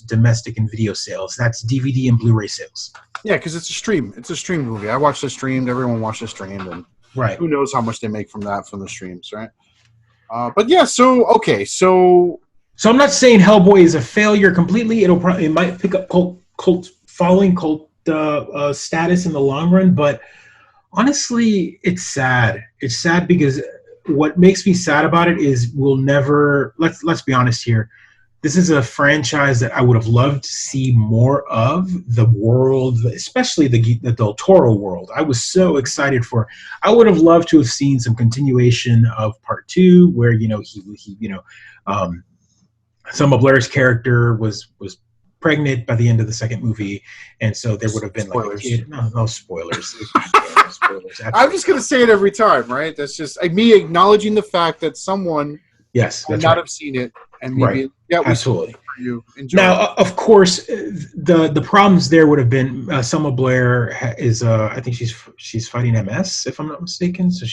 Speaker 3: domestic in video sales. That's DVD and Blu-ray sales.
Speaker 2: Yeah, because it's a stream. It's a streamed movie. I watched it streamed. Everyone watched it streamed. And
Speaker 3: right.
Speaker 2: Who knows how much they make from the streams, right? But yeah, so
Speaker 3: I'm not saying Hellboy is a failure completely. It might pick up cult following, cult status in the long run, but honestly, it's sad. It's sad because what makes me sad about it is we'll never. Let's be honest here. This is a franchise that I would have loved to see more of. The world, especially the Del Toro world, I was so excited for. I would have loved to have seen some continuation of Part 2, where Selma Blair's character was pregnant by the end of the second movie, and so there would have been like a kid. No spoilers. No spoilers.
Speaker 2: I'm just gonna say it every time, right? That's just me acknowledging the fact that someone might not have seen it, and maybe
Speaker 3: absolutely.
Speaker 2: You enjoy
Speaker 3: now, of course, the problems there would have been Selma Blair is I think she's fighting MS, if I'm not mistaken. So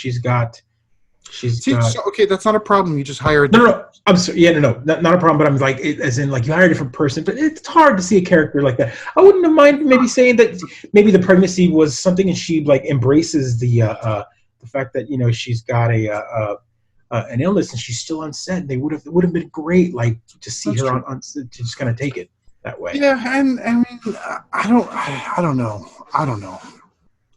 Speaker 2: okay, that's not a problem. You just hire a
Speaker 3: no. I'm sorry. Yeah, no, not a problem. But I'm like, as in, like, you hire a different person. But it's hard to see a character like that. I wouldn't have minded maybe saying that maybe the pregnancy was something, and she like embraces the fact that she's got an illness and she's still on set. It would have been great, like, to see her on to just kind of take it that way.
Speaker 2: Yeah, and I mean, I don't know.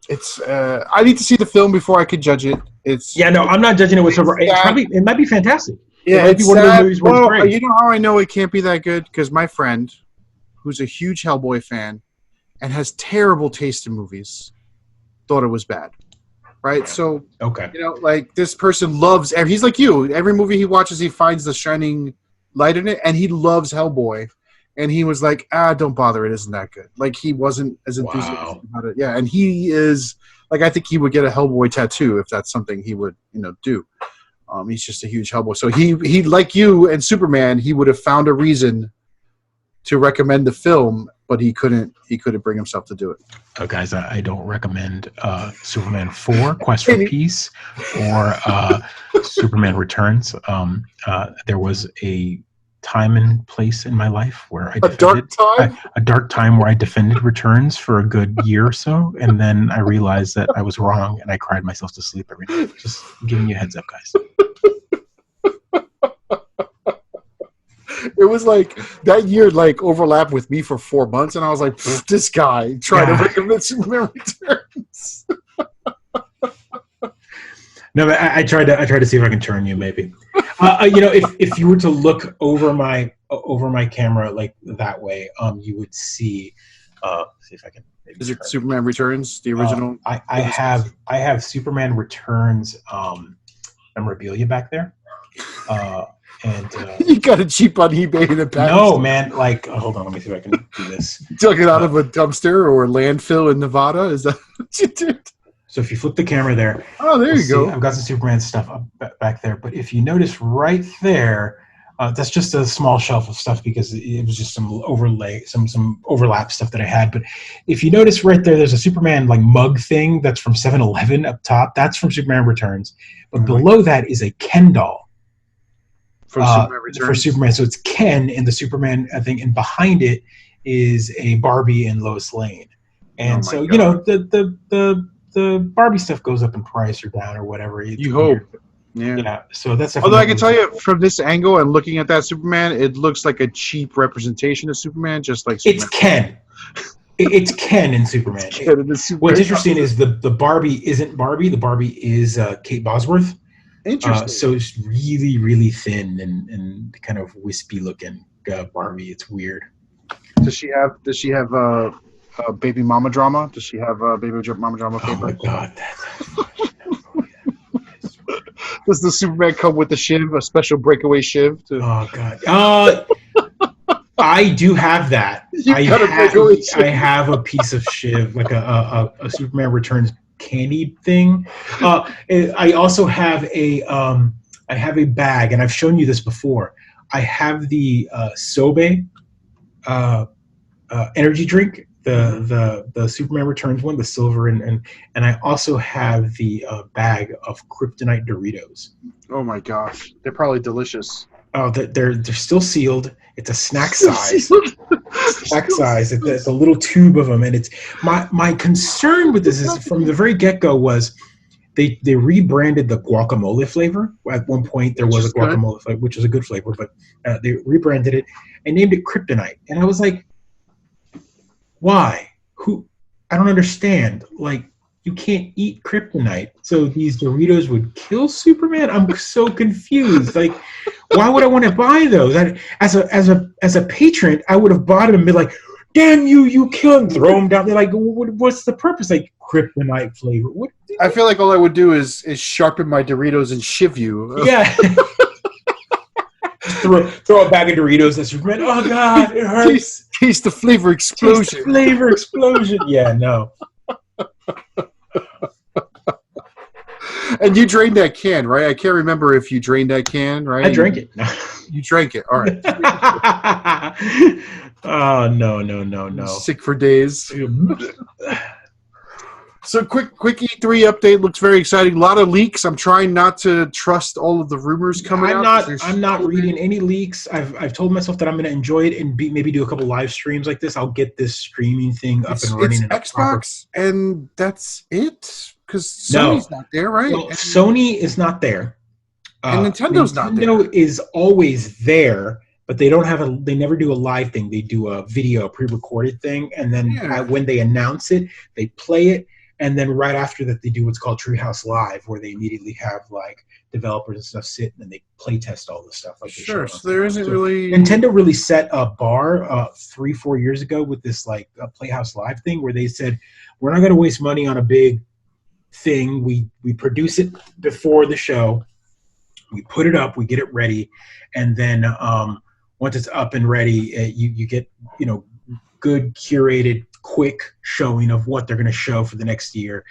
Speaker 2: It's I need to see the film before I could judge it.
Speaker 3: I'm not judging it whatsoever. It might be fantastic.
Speaker 2: Yeah,
Speaker 3: it might be one of those movies where it's great.
Speaker 2: You know how I know it can't be that good? Because my friend, who's a huge Hellboy fan and has terrible taste in movies, thought it was bad. Right? So,
Speaker 3: okay.
Speaker 2: Like, this person loves, he's like you. Every movie he watches, he finds the shining light in it, and he loves Hellboy. And he was like, don't bother, it isn't that good. Like, he wasn't as enthusiastic about it. Yeah, and he is, like, I think he would get a Hellboy tattoo if that's something he would, do. He's just a huge Hellboy. So he like you and Superman, he would have found a reason to recommend the film, but he couldn't bring himself to do it.
Speaker 1: Oh, guys, I don't recommend Superman 4, Quest for Peace, or Superman Returns. There was a time and place in my life where I defended a dark time where I defended Returns for a good year or so, and then I realized that I was wrong, and I cried myself to sleep every night. Just giving you a heads up, guys.
Speaker 2: It was like that year, like, overlapped with me for 4 months, and I was like, "This guy trying to recommend Superman Returns."
Speaker 3: No, but I tried to see if I can turn you, maybe. If you were to look over my camera like that way, you would see. See if I can.
Speaker 2: Is it Superman Returns, the original?
Speaker 3: I have Superman Returns memorabilia back there. And
Speaker 2: you got it cheap on eBay in the past.
Speaker 3: No, man. Like, hold on, let me see if I can do this.
Speaker 2: Took it out of a dumpster or a landfill in Nevada? Is that what you did?
Speaker 3: So if you flip the camera there,
Speaker 2: there you go.
Speaker 3: I've got some Superman stuff back there. But if you notice right there, that's just a small shelf of stuff because it was just some overlap stuff that I had. But if you notice right there, there's a Superman like mug thing that's from 7-Eleven up top. That's from Superman Returns. But below that is a Ken doll. For Superman. So it's Ken in the Superman thing, and behind it is a Barbie and Lois Lane. And so, the Barbie stuff goes up in price or down or whatever.
Speaker 2: You hope. Yeah.
Speaker 3: So that's.
Speaker 2: Although I can tell you from this angle and looking at that Superman, it looks like a cheap representation of Superman, just like Superman.
Speaker 3: It's Ken. It's Ken in Superman. What's interesting is the Barbie isn't Barbie. The Barbie is Kate Bosworth.
Speaker 2: Interesting.
Speaker 3: So it's really, really thin and kind of wispy looking Barbie. It's weird.
Speaker 2: Does she have baby mama drama? Does she have baby mama drama?
Speaker 3: Oh my God!
Speaker 2: Does the Superman come with a shiv, a special breakaway shiv?
Speaker 3: Oh God! I do have that. I have a piece of shiv, like a Superman Returns candy thing. I also have a bag, and I've shown you this before. I have the Sobe energy drink, the Superman Returns one, the silver, and I also have the bag of Kryptonite Doritos.
Speaker 2: Oh my gosh, they're probably delicious.
Speaker 3: Oh, they're still sealed. It's a snack size. Snack size. It's a little tube of them, and it's my concern with this is from the very get-go was they rebranded the guacamole flavor. At one point, there
Speaker 2: Which
Speaker 3: was a
Speaker 2: is good.
Speaker 3: guacamole flavor, which is a good flavor, but they rebranded it and named it Kryptonite. And I was like, why? Who? I don't understand. Like, you can't eat kryptonite, so these Doritos would kill Superman. I'm so confused. Like, why would I want to buy those? As a patron, I would have bought them and been like, "Damn you, you kill him!" Throw them down. They're like, "What's the purpose?" Like kryptonite flavor. What?
Speaker 2: I feel like all I would do is sharpen my Doritos and shiv you.
Speaker 3: Yeah. throw a bag of Doritos at Superman. Oh God, it hurts.
Speaker 2: Taste the flavor explosion.
Speaker 3: Taste the flavor explosion. Yeah, no.
Speaker 2: And you drained that can, right? I can't remember if you drained that can, right?
Speaker 3: I drank it.
Speaker 2: You drank it. All right.
Speaker 3: Oh no.
Speaker 2: Sick for days. So quick E3 update. Looks very exciting. A lot of leaks. I'm trying not to trust all of the rumors coming out.
Speaker 3: I'm not reading any leaks. I've told myself that I'm going to enjoy it and maybe do a couple live streams like this. I'll get this streaming thing up and running.
Speaker 2: It's Xbox, and that's it. Because Sony's not there, right?
Speaker 3: Well, Sony is not there.
Speaker 2: And Nintendo's not there.
Speaker 3: Nintendo is always there, but they don't have they never do a live thing. They do a video, a pre-recorded thing, and then when they announce it, they play it, and then right after that, they do what's called Treehouse Live, where they immediately have like developers and stuff sit and they play test all this stuff. Like
Speaker 2: sure, so there isn't really
Speaker 3: Nintendo really set a bar 3-4 years ago with this like Playhouse Live thing, where they said we're not going to waste money on a big thing. We produce it before the show, we put it up, we get it ready, and then once it's up and ready, you get good curated quick showing of what they're going to show for the next year,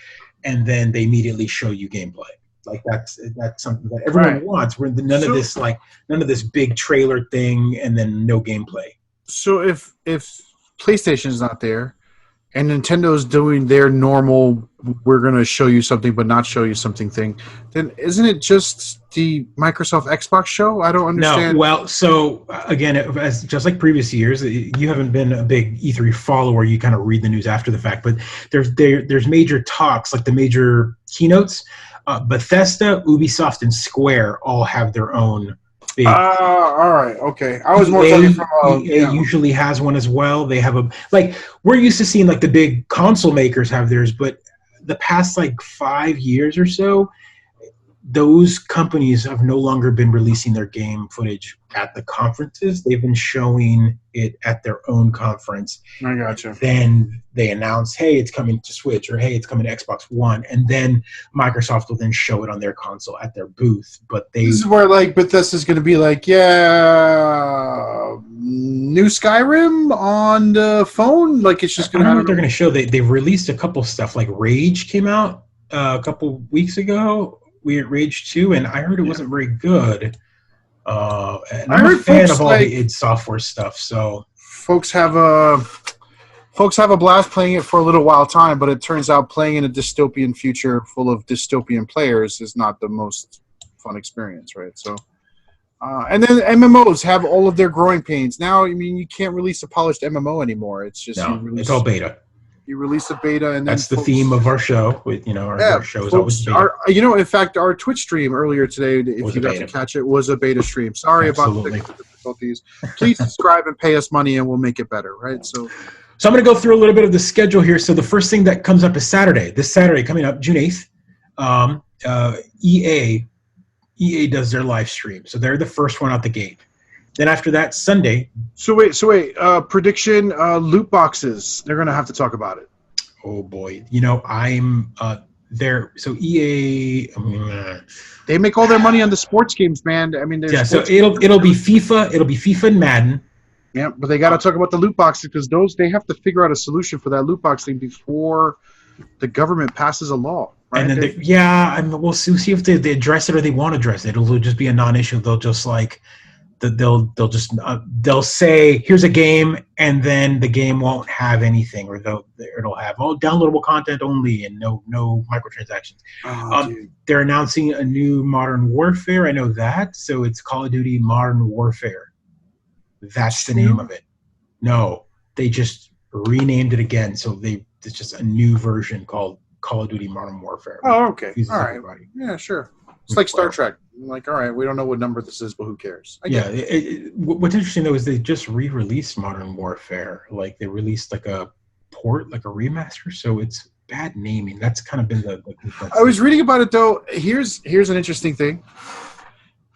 Speaker 3: and then they immediately show you gameplay. Like that's something that everyone wants. Where none of this big trailer thing and then no gameplay.
Speaker 2: So if PlayStation's not there and Nintendo's doing their normal, we're going to show you something but not show you something thing, then isn't it just the Microsoft Xbox show? I don't understand.
Speaker 3: No, well, so again, just like previous years, you haven't been a big E3 follower. You kind of read the news after the fact, but there's major talks, like the major keynotes. Bethesda, Ubisoft, and Square all have their own big.
Speaker 2: All right, okay. I was more talking from
Speaker 3: EA usually has one as well. They have we're used to seeing like the big console makers have theirs, but the past like 5 years or so, those companies have no longer been releasing their game footage at the conferences. They've been showing it at their own conference.
Speaker 2: I gotcha.
Speaker 3: Then they announce, hey, it's coming to Switch, or hey, it's coming to Xbox One. And then Microsoft will then show it on their console at their booth. But this
Speaker 2: is where like Bethesda's going to be like, new Skyrim on the phone? Like it's just going to
Speaker 3: I don't know what they're going to show. They've released a couple stuff, like Rage came out a couple weeks ago. We at Rage 2, and I heard it wasn't very good. And I'm a fan of all the id Software stuff. So
Speaker 2: folks have a blast playing it for a little while time, but it turns out playing in a dystopian future full of dystopian players is not the most fun experience, right? So, and then MMOs have all of their growing pains. Now, I mean, you can't release a polished MMO anymore. It's just
Speaker 3: it's all beta.
Speaker 2: You release a beta, and then
Speaker 3: that's the theme of our show. With our show is always beta.
Speaker 2: In fact, our Twitch stream earlier today, if you got to catch it, was a beta stream. Sorry about the difficulties. Please subscribe and pay us money, and we'll make it better, right? So
Speaker 3: I'm going to go through a little bit of the schedule here. So the first thing that comes up is Saturday. This Saturday coming up, June 8th. EA does their live stream, so they're the first one out the gate. Then after that, Sunday.
Speaker 2: So wait. Prediction: loot boxes. They're gonna have to talk about it.
Speaker 3: Oh boy, I'm there. So EA,
Speaker 2: they make all their money on the sports games, man. I mean,
Speaker 3: so it'll be FIFA. It'll be FIFA and Madden.
Speaker 2: Yeah, but they got to talk about the loot boxes because they have to figure out a solution for that loot box thing before the government passes a law. Right?
Speaker 3: And then we'll see if they address it or they won't address it. It'll just be a non-issue. They'll just they'll say here's a game, and then the game won't have anything, or it'll have all downloadable content only and no microtransactions. They're announcing a new Modern Warfare. I know that, so it's Call of Duty Modern Warfare. That's the name of it. No, they just renamed it again, so it's just a new version called Call of Duty Modern Warfare.
Speaker 2: Oh, okay.
Speaker 3: Confuses
Speaker 2: All right.
Speaker 3: everybody.
Speaker 2: Yeah, sure. It's like Star Trek. Like, all right, we don't know what number this is, but who cares?
Speaker 3: What's interesting though is they just re-released Modern Warfare. Like they released like a port, like a remaster. So it's bad naming. That's kind of been the
Speaker 2: I was reading about it though. Here's an interesting thing.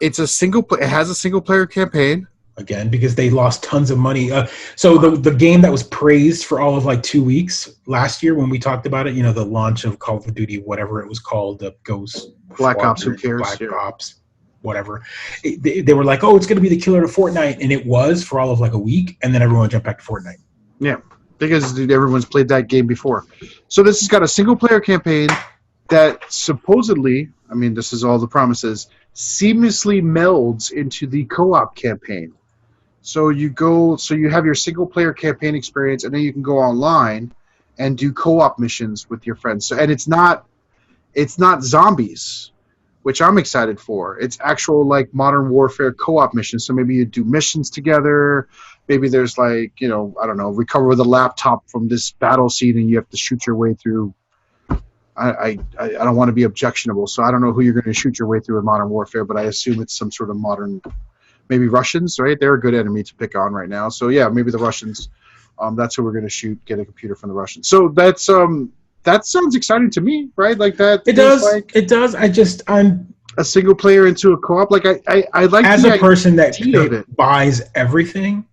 Speaker 2: It's a it has a single player campaign.
Speaker 3: Again, because they lost tons of money. So the game that was praised for all of like 2 weeks last year when we talked about it, the launch of Call of Duty, whatever it was called, the Ghost
Speaker 2: Black Ops, who cares?
Speaker 3: Black Ops, whatever. They were like, oh, it's going to be the killer to Fortnite, and it was for all of like a week, and then everyone jumped back to Fortnite.
Speaker 2: Yeah, because everyone's played that game before. So this has got a single player campaign that supposedly, I mean, this is all the promises, seamlessly melds into the co-op campaign. So you have your single player campaign experience, and then you can go online and do co-op missions with your friends. So, and it's not zombies, which I'm excited for. It's actual like Modern Warfare co-op missions. So maybe you do missions together. Maybe there's like, I don't know, recover the laptop from this battle scene, and you have to shoot your way through. I don't want to be objectionable, so I don't know who you're going to shoot your way through in Modern Warfare, but I assume it's some sort of modern. Maybe Russians, right? They're a good enemy to pick on right now. So yeah, maybe the Russians. That's who we're going to shoot. Get a computer from the Russians. So that's that sounds exciting to me, right? Like that.
Speaker 3: It does. It does. I'm
Speaker 2: a single player into a co-op. Like I like
Speaker 3: as a person that buys everything.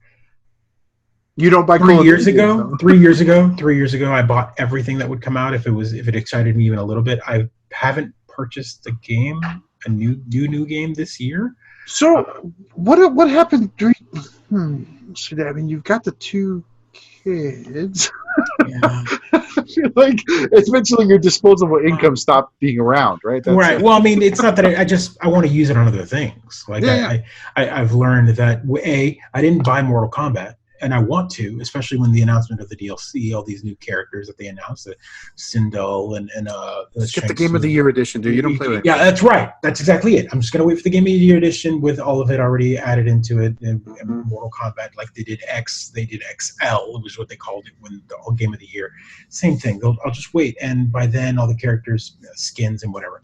Speaker 2: You don't buy
Speaker 3: 3 years ago. 3 years ago, I bought everything that would come out if it excited me even a little bit. I haven't purchased a new game this year.
Speaker 2: So what happened during? So I mean, you've got the two kids.
Speaker 3: Yeah.
Speaker 2: I feel like eventually your disposable income stopped being around, right? That's
Speaker 3: right. Well, I mean, it's not that I want to use it on other things. Like I've learned that I didn't buy Mortal Kombat. And I want to, especially when the announcement of the DLC, all these new characters that they announced, Sindel and
Speaker 2: let's get the Game of the Year edition, dude. You don't play with it.
Speaker 3: Yeah, that's right. That's exactly it. I'm just gonna wait for the Game of the Year edition with all of it already added into it. And Mortal Kombat, like they did XL, was what they called it when the Game of the Year. Same thing. I'll just wait, and by then all the characters, skins and whatever.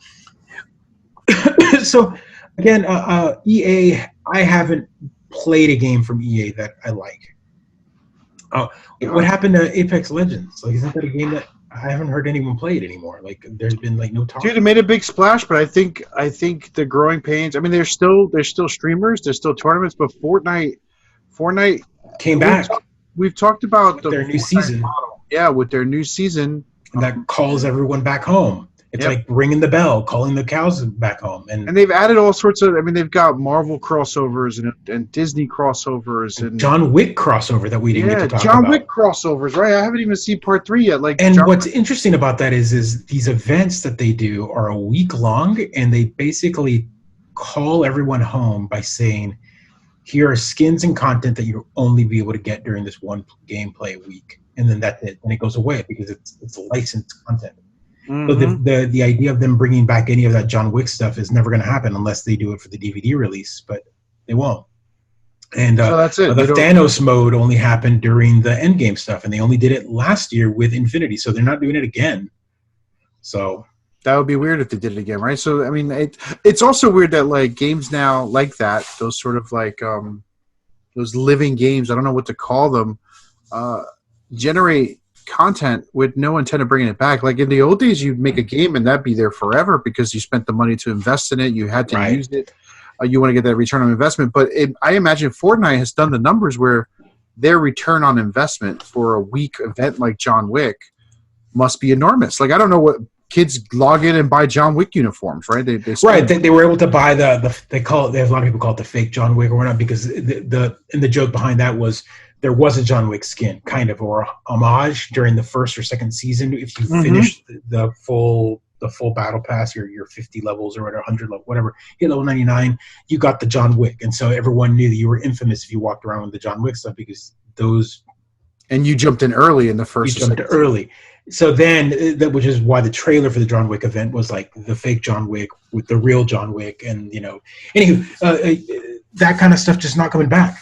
Speaker 3: So again, EA, I haven't played a game from EA that I like. What happened to Apex Legends? Like, isn't that a game that I haven't heard anyone play it anymore? Like, there's been like no talk.
Speaker 2: Dude, it made a big splash, but I think the growing pains. I mean, there's still streamers, there's still tournaments, but Fortnite
Speaker 3: came back.
Speaker 2: We've talked about
Speaker 3: their new season.
Speaker 2: Model. Yeah, with their new season,
Speaker 3: and that calls everyone back home. It's like ringing the bell, calling the cows back home. And
Speaker 2: they've added all sorts of, I mean, they've got Marvel crossovers and Disney crossovers. And
Speaker 3: John Wick crossover that we didn't get to talk about.
Speaker 2: John Wick crossovers, right? I haven't even seen part 3 yet.
Speaker 3: What's interesting about that is these events that they do are a week long, and they basically call everyone home by saying, here are skins and content that you'll only be able to get during this one gameplay week. And then that's it. And it goes away because it's licensed content. So the idea of them bringing back any of that John Wick stuff is never going to happen unless they do it for the DVD release, but they won't. And
Speaker 2: so that's it.
Speaker 3: The Thanos mode only happened during the Endgame stuff, and they only did it last year with Infinity, so they're not doing it again. So
Speaker 2: that would be weird if they did it again, right? So I mean, it's also weird that like games now like that, those sort of like those living games, I don't know what to call them, generate content with no intent of bringing it back. Like in the old days, you'd make a game and that'd be there forever because you spent the money to invest in it. You had to use it. You want to get that return on investment. But I imagine Fortnite has done the numbers where their return on investment for a week event like John Wick must be enormous. Like I don't know what kids log in and buy John Wick uniforms, right?
Speaker 3: They were able to buy they call it. They have a lot of people call it the fake John Wick or whatnot because the joke behind that was. There was a John Wick skin, kind of, or homage during the first or second season. If you finish the full battle pass, your 50 levels or whatever, 100 level, whatever, hit level 99, you got the John Wick, and so everyone knew that you were infamous if you walked around with the John Wick stuff because those.
Speaker 2: And you jumped in early in the first.
Speaker 3: You jumped early, so then which is why the trailer for the John Wick event was like the fake John Wick with the real John Wick, and anywho. that kind of stuff just not coming back.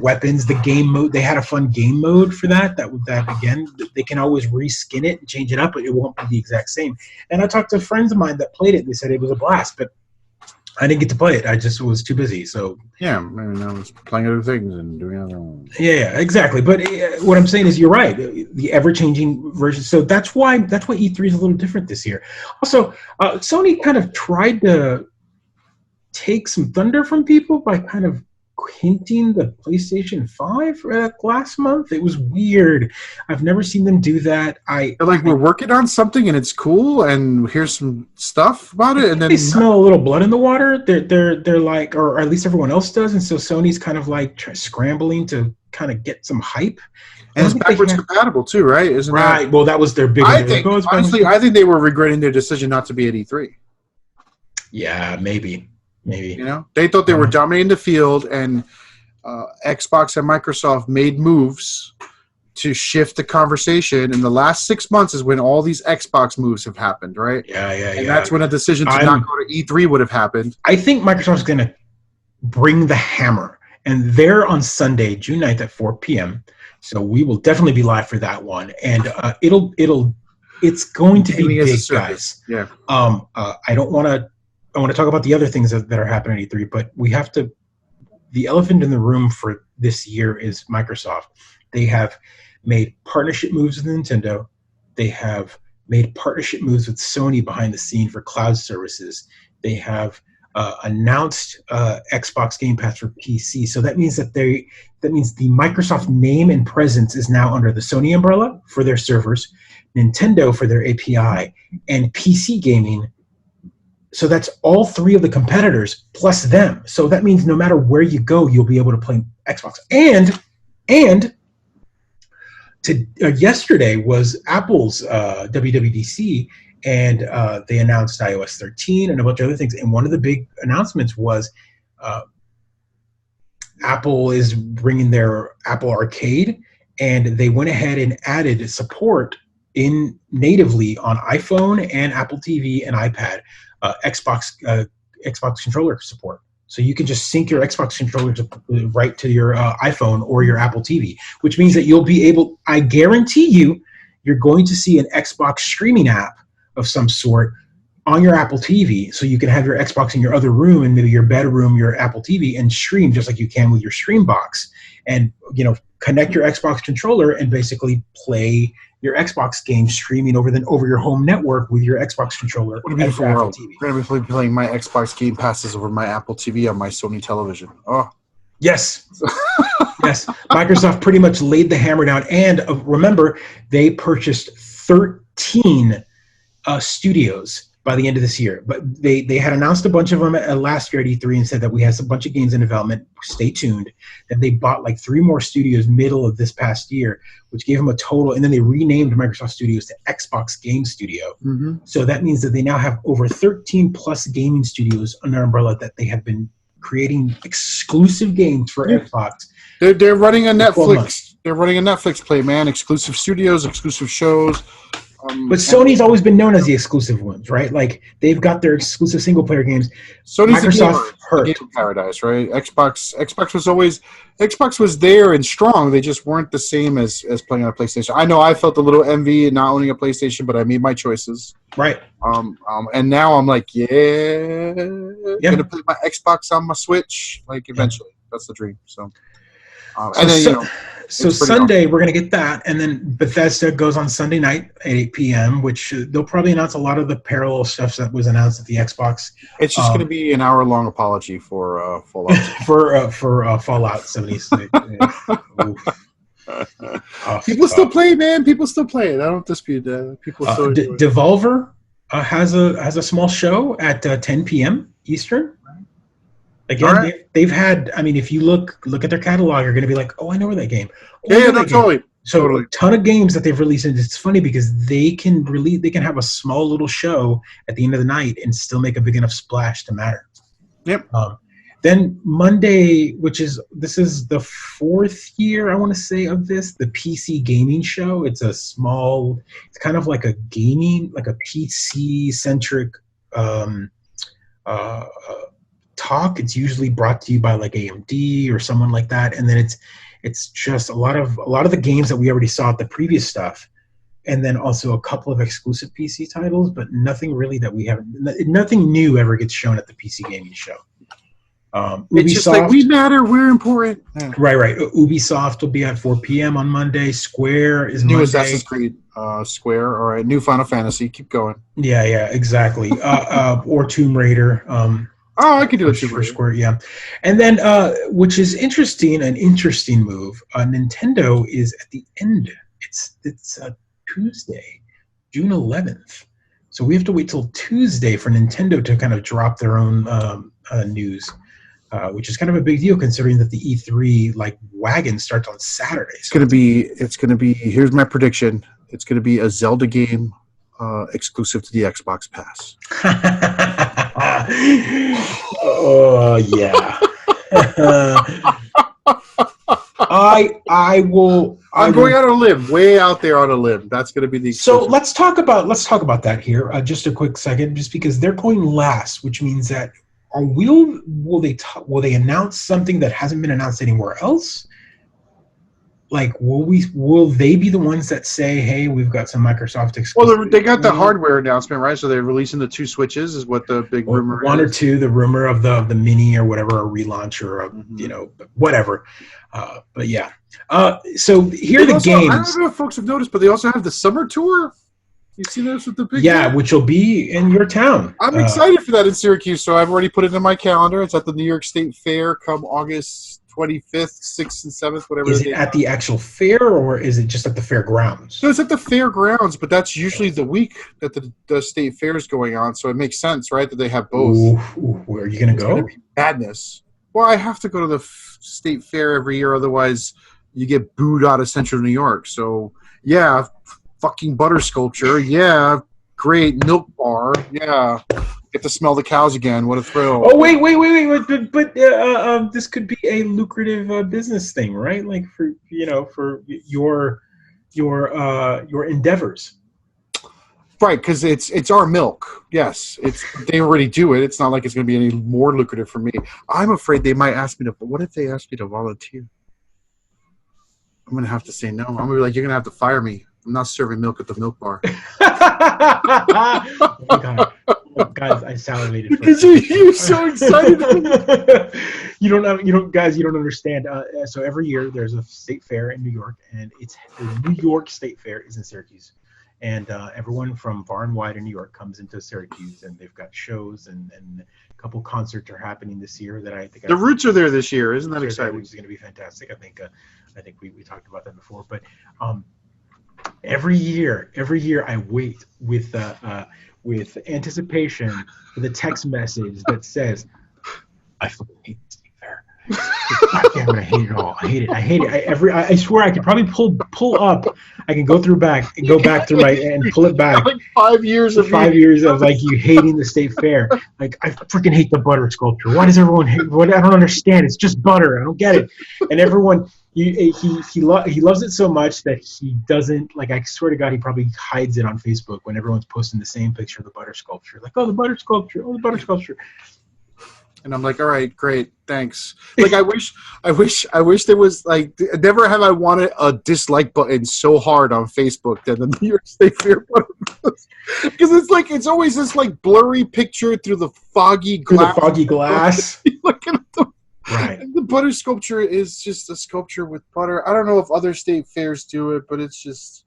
Speaker 3: Weapons, the game mode, they had a fun game mode for that. That again, they can always reskin it and change it up, but it won't be the exact same. And I talked to friends of mine that played it. And they said it was a blast, but I didn't get to play it. I just was too busy. So
Speaker 2: yeah, I mean, I was playing other things and doing other ones.
Speaker 3: Yeah, exactly. But what I'm saying is, you're right. The ever-changing version. So that's why E3 is a little different this year. Also, Sony kind of tried to take some thunder from people by kind of hinting the PlayStation 5 last month. It was weird. I've never seen them do that.
Speaker 2: They're like, we're working on something and it's cool, and here's some stuff about it, and then
Speaker 3: they smell a little blood in the water. They're like, or at least everyone else does, and so Sony's kind of like scrambling to kind of get some hype.
Speaker 2: And it's backwards compatible too, right? Isn't
Speaker 3: right?
Speaker 2: That,
Speaker 3: well, that was their big.
Speaker 2: Honestly, I think they were regretting their decision not to be at E3.
Speaker 3: Yeah, maybe.
Speaker 2: You know, they thought they were dominating the field, and Xbox and Microsoft made moves to shift the conversation. And the last 6 months is when all these Xbox moves have happened, right?
Speaker 3: Yeah.
Speaker 2: And that's when a decision to not go to E3 would have happened.
Speaker 3: I think Microsoft's going to bring the hammer, and they're on Sunday, June 9th at 4 p.m. So we will definitely be live for that one, and it's going to be big, guys.
Speaker 2: Yeah.
Speaker 3: I want to talk about the other things that are happening at E3, but we have to. The elephant in the room for this year is Microsoft. They have made partnership moves with Nintendo. They have made partnership moves with Sony behind the scene for cloud services. They have announced Xbox Game Pass for PC. So that means that the Microsoft name and presence is now under the Sony umbrella for their servers, Nintendo for their API, and PC gaming. So that's all three of the competitors plus them. So that means no matter where you go, you'll be able to play Xbox. And yesterday was Apple's WWDC, and they announced iOS 13 and a bunch of other things. And one of the big announcements was Apple is bringing their Apple Arcade, and they went ahead and added support natively on iPhone and Apple TV and iPad. Xbox controller support, so you can just sync your Xbox controller right to your iPhone or your Apple TV, which means that you'll be able. I guarantee you're going to see an Xbox streaming app of some sort on your Apple TV, so you can have your Xbox in your other room and maybe your bedroom, your Apple TV, and stream just like you can with your Stream box, and connect your Xbox controller and basically play your Xbox game streaming over your home network with your Xbox controller.
Speaker 2: What a beautiful world. We're going to be playing my Xbox Game Passes over my Apple TV on my Sony television. Oh.
Speaker 3: Yes. Yes. Microsoft pretty much laid the hammer down. And remember, they purchased 13 studios by the end of this year. But they had announced a bunch of them last year at E3 and said that we have a bunch of games in development. Stay tuned. That they bought like 3 more studios middle of this past year, which gave them a total. And then they renamed Microsoft Studios to Xbox Game Studio.
Speaker 2: Mm-hmm.
Speaker 3: So that means that they now have over 13 plus gaming studios under umbrella that they have been creating exclusive games for Xbox.
Speaker 2: They're running a Netflix. They're running a Netflix play, man. Exclusive studios, exclusive shows.
Speaker 3: But Sony's always been known as the exclusive ones, right? Like they've got their exclusive single-player games.
Speaker 2: Sony's the game paradise, right? Xbox was there and strong. They just weren't the same as playing on a PlayStation. I know I felt a little envy in not owning a PlayStation, but I made my choices.
Speaker 3: Right.
Speaker 2: And now I'm like, gonna play my Xbox on my Switch. Like eventually, that's the dream. So, and then
Speaker 3: So Sunday, we're going to get that, and then Bethesda goes on Sunday night at 8 p.m., which they'll probably announce a lot of the parallel stuff that was announced at the Xbox.
Speaker 2: It's just going to be an hour-long apology for Fallout.
Speaker 3: for Fallout 76.
Speaker 2: People still play, man. People still play it. I don't dispute that. People still
Speaker 3: Devolver has a small show at 10 p.m. Eastern. Again, they've had. I mean, if you look at their catalog, you're going to be like, "Oh, I know where that game."
Speaker 2: Totally.
Speaker 3: So a ton of games that they've released, and it's funny because they can have a small little show at the end of the night and still make a big enough splash to matter.
Speaker 2: Yep.
Speaker 3: Then Monday, this is the 4th year I want to say of this, the PC gaming show. It's kind of like a gaming, like a PC centric talk, it's usually brought to you by like AMD or someone like that, and then it's just a lot of the games that we already saw at the previous stuff, and then also a couple of exclusive PC titles, but nothing really that we haven't. Nothing new ever gets shown at the PC gaming show.
Speaker 2: It's just like, we matter, we're important. Yeah.
Speaker 3: Right. Ubisoft will be at 4 p.m. on Monday. Square is
Speaker 2: new
Speaker 3: Monday.
Speaker 2: Assassin's Creed, Square. All right, new Final Fantasy. Keep going.
Speaker 3: Yeah, exactly. Or Tomb Raider.
Speaker 2: I can do it
Speaker 3: for Square. Yeah, and then which is interesting, an interesting move. Nintendo is at the end. It's Tuesday, June 11th. So we have to wait till Tuesday for Nintendo to kind of drop their own news. Which is kind of a big deal considering that the E3 like wagon starts on Saturday.
Speaker 2: It's gonna be. Here's my prediction. It's gonna be a Zelda game exclusive to the Xbox Pass.
Speaker 3: Oh yeah. I will.
Speaker 2: I'm going out on a limb, way out there on a limb. That's going to be the.
Speaker 3: So let's talk about that here. Just a quick second, just because they're going last, which means that. Will they announce something that hasn't been announced anywhere else? Like, will they be the ones that say, "Hey, we've got some Microsoft exclusive"?
Speaker 2: Well, they got the hardware announcement, right? So they're releasing the 2 Switches, is what the big rumor is.
Speaker 3: One or two, the rumor of the mini or whatever, a relaunch or whatever. But yeah. So here are the games.
Speaker 2: I don't know if folks have noticed, but they also have the summer tour. You see this with the big game?
Speaker 3: Which will be in your town.
Speaker 2: I'm excited for that in Syracuse, so I've already put it in my calendar. It's at the New York State Fair come August 25th, 6th, and 7th, whatever.
Speaker 3: Is it at the actual fair, or is it just at the fairgrounds?
Speaker 2: So it's at the fairgrounds, but that's usually the week that the state fair is going on, so it makes sense, right, that they have both.
Speaker 3: Ooh, where are you going to go?
Speaker 2: It's going to be madness. Well, I have to go to the state fair every year, otherwise you get booed out of Central New York. So, yeah, fucking butter sculpture. Yeah, great. Milk bar. Yeah. Get to smell the cows again. What a thrill.
Speaker 3: Oh, wait. But this could be a lucrative business thing, right? Like for your endeavors.
Speaker 2: Right, because it's our milk. Yes, they already do it. It's not like it's going to be any more lucrative for me. I'm afraid they might ask me to. What if they ask me to volunteer? I'm going to have to say no. I'm going to be like, you're going to have to fire me. I'm not serving milk at the milk bar.
Speaker 3: Oh my God. Oh, guys, I salivated.
Speaker 2: Because you're so excited.
Speaker 3: You don't understand. So every year there's a state fair in New York, and the New York State Fair is in Syracuse. And everyone from far and wide in New York comes into Syracuse, and they've got shows, and a couple concerts are happening this year that I think.
Speaker 2: The Roots are there this year. Isn't that exciting?
Speaker 3: Which is going to be fantastic. I think we talked about that before. But every year I wait with anticipation for the text message that says, "I fucking hate the state fair. God damn it, I hate it all. I hate it. I swear I could probably pull up. I can go through back through my and pull it back.
Speaker 2: Like 5 years of
Speaker 3: like you hating the state fair. Like, I freaking hate the butter sculpture. Why does everyone hate? What? I don't understand. It's just butter. I don't get it. And everyone, he loves it so much that he doesn't, like, I swear to God, he probably hides it on Facebook when everyone's posting the same picture of the butter sculpture. Like, oh, the butter sculpture. Oh, the butter sculpture.
Speaker 2: And I'm like, all right, great, thanks. Like, I wish there was, like, never have I wanted a dislike button so hard on Facebook than the New York State Fair button. Because it's like, it's always this, like, blurry picture through the foggy glass. Looking at them.
Speaker 3: Right.
Speaker 2: And the butter sculpture is just a sculpture with butter. I don't know if other state fairs do it, but it's just...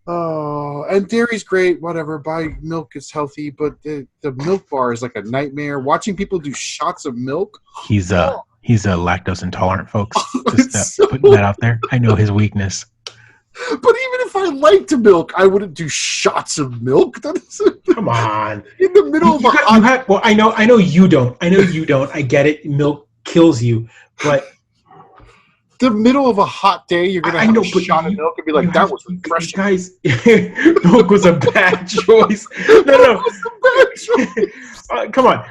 Speaker 2: Oh, and dairy's great, whatever. Buy milk is healthy, but the milk bar is like a nightmare. Watching people do shots of milk.
Speaker 1: He's lactose intolerant, folks. Just putting that out there. I know his weakness.
Speaker 2: But even if I liked milk, I wouldn't do shots of milk.
Speaker 3: Come on.
Speaker 2: In the middle of
Speaker 3: I know you don't. I get it. Milk kills you, but
Speaker 2: the middle of a hot day, you're going to have a shot of milk and be like, that was refreshing.
Speaker 3: Guys, milk was a bad choice. No. Come on.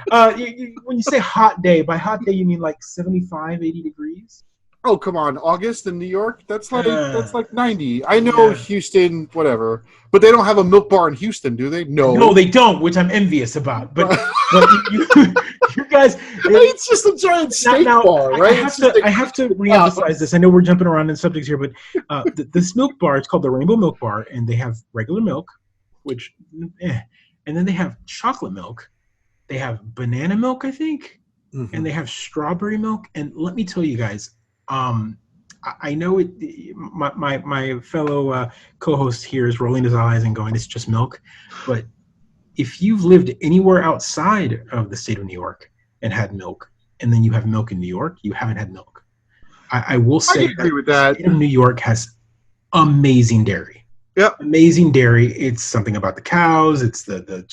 Speaker 3: When you say hot day, by hot day, you mean like 75, 80 degrees?
Speaker 2: Oh, come on, August in New York? That's
Speaker 3: Uh,
Speaker 2: like 90. I know
Speaker 3: yeah.
Speaker 2: Houston, whatever, but they don't have a milk bar in Houston, do they?
Speaker 3: No,
Speaker 2: No.
Speaker 3: they don't, which I'm envious about. But you guys,
Speaker 2: It's just a giant steak
Speaker 3: now
Speaker 2: bar,
Speaker 3: I
Speaker 2: right?
Speaker 3: have
Speaker 2: It's just
Speaker 3: to I have to reemphasize this. I know we're jumping around in subjects here, but this milk bar, it's called the Rainbow Milk Bar, and they have regular milk, which, and then they have chocolate milk. They have banana milk, I think, and they have strawberry milk. And let me tell you guys, I know it. My fellow co-host here is rolling his eyes and going, "It's just milk," but if you've lived anywhere outside of the state of New York and had milk, and then you have milk in New York, you haven't had milk. I will
Speaker 2: I
Speaker 3: say
Speaker 2: can agree
Speaker 3: that
Speaker 2: with
Speaker 3: the
Speaker 2: that.
Speaker 3: state of New York has amazing dairy.
Speaker 2: Yep.
Speaker 3: Amazing dairy. It's something about the cows. It's the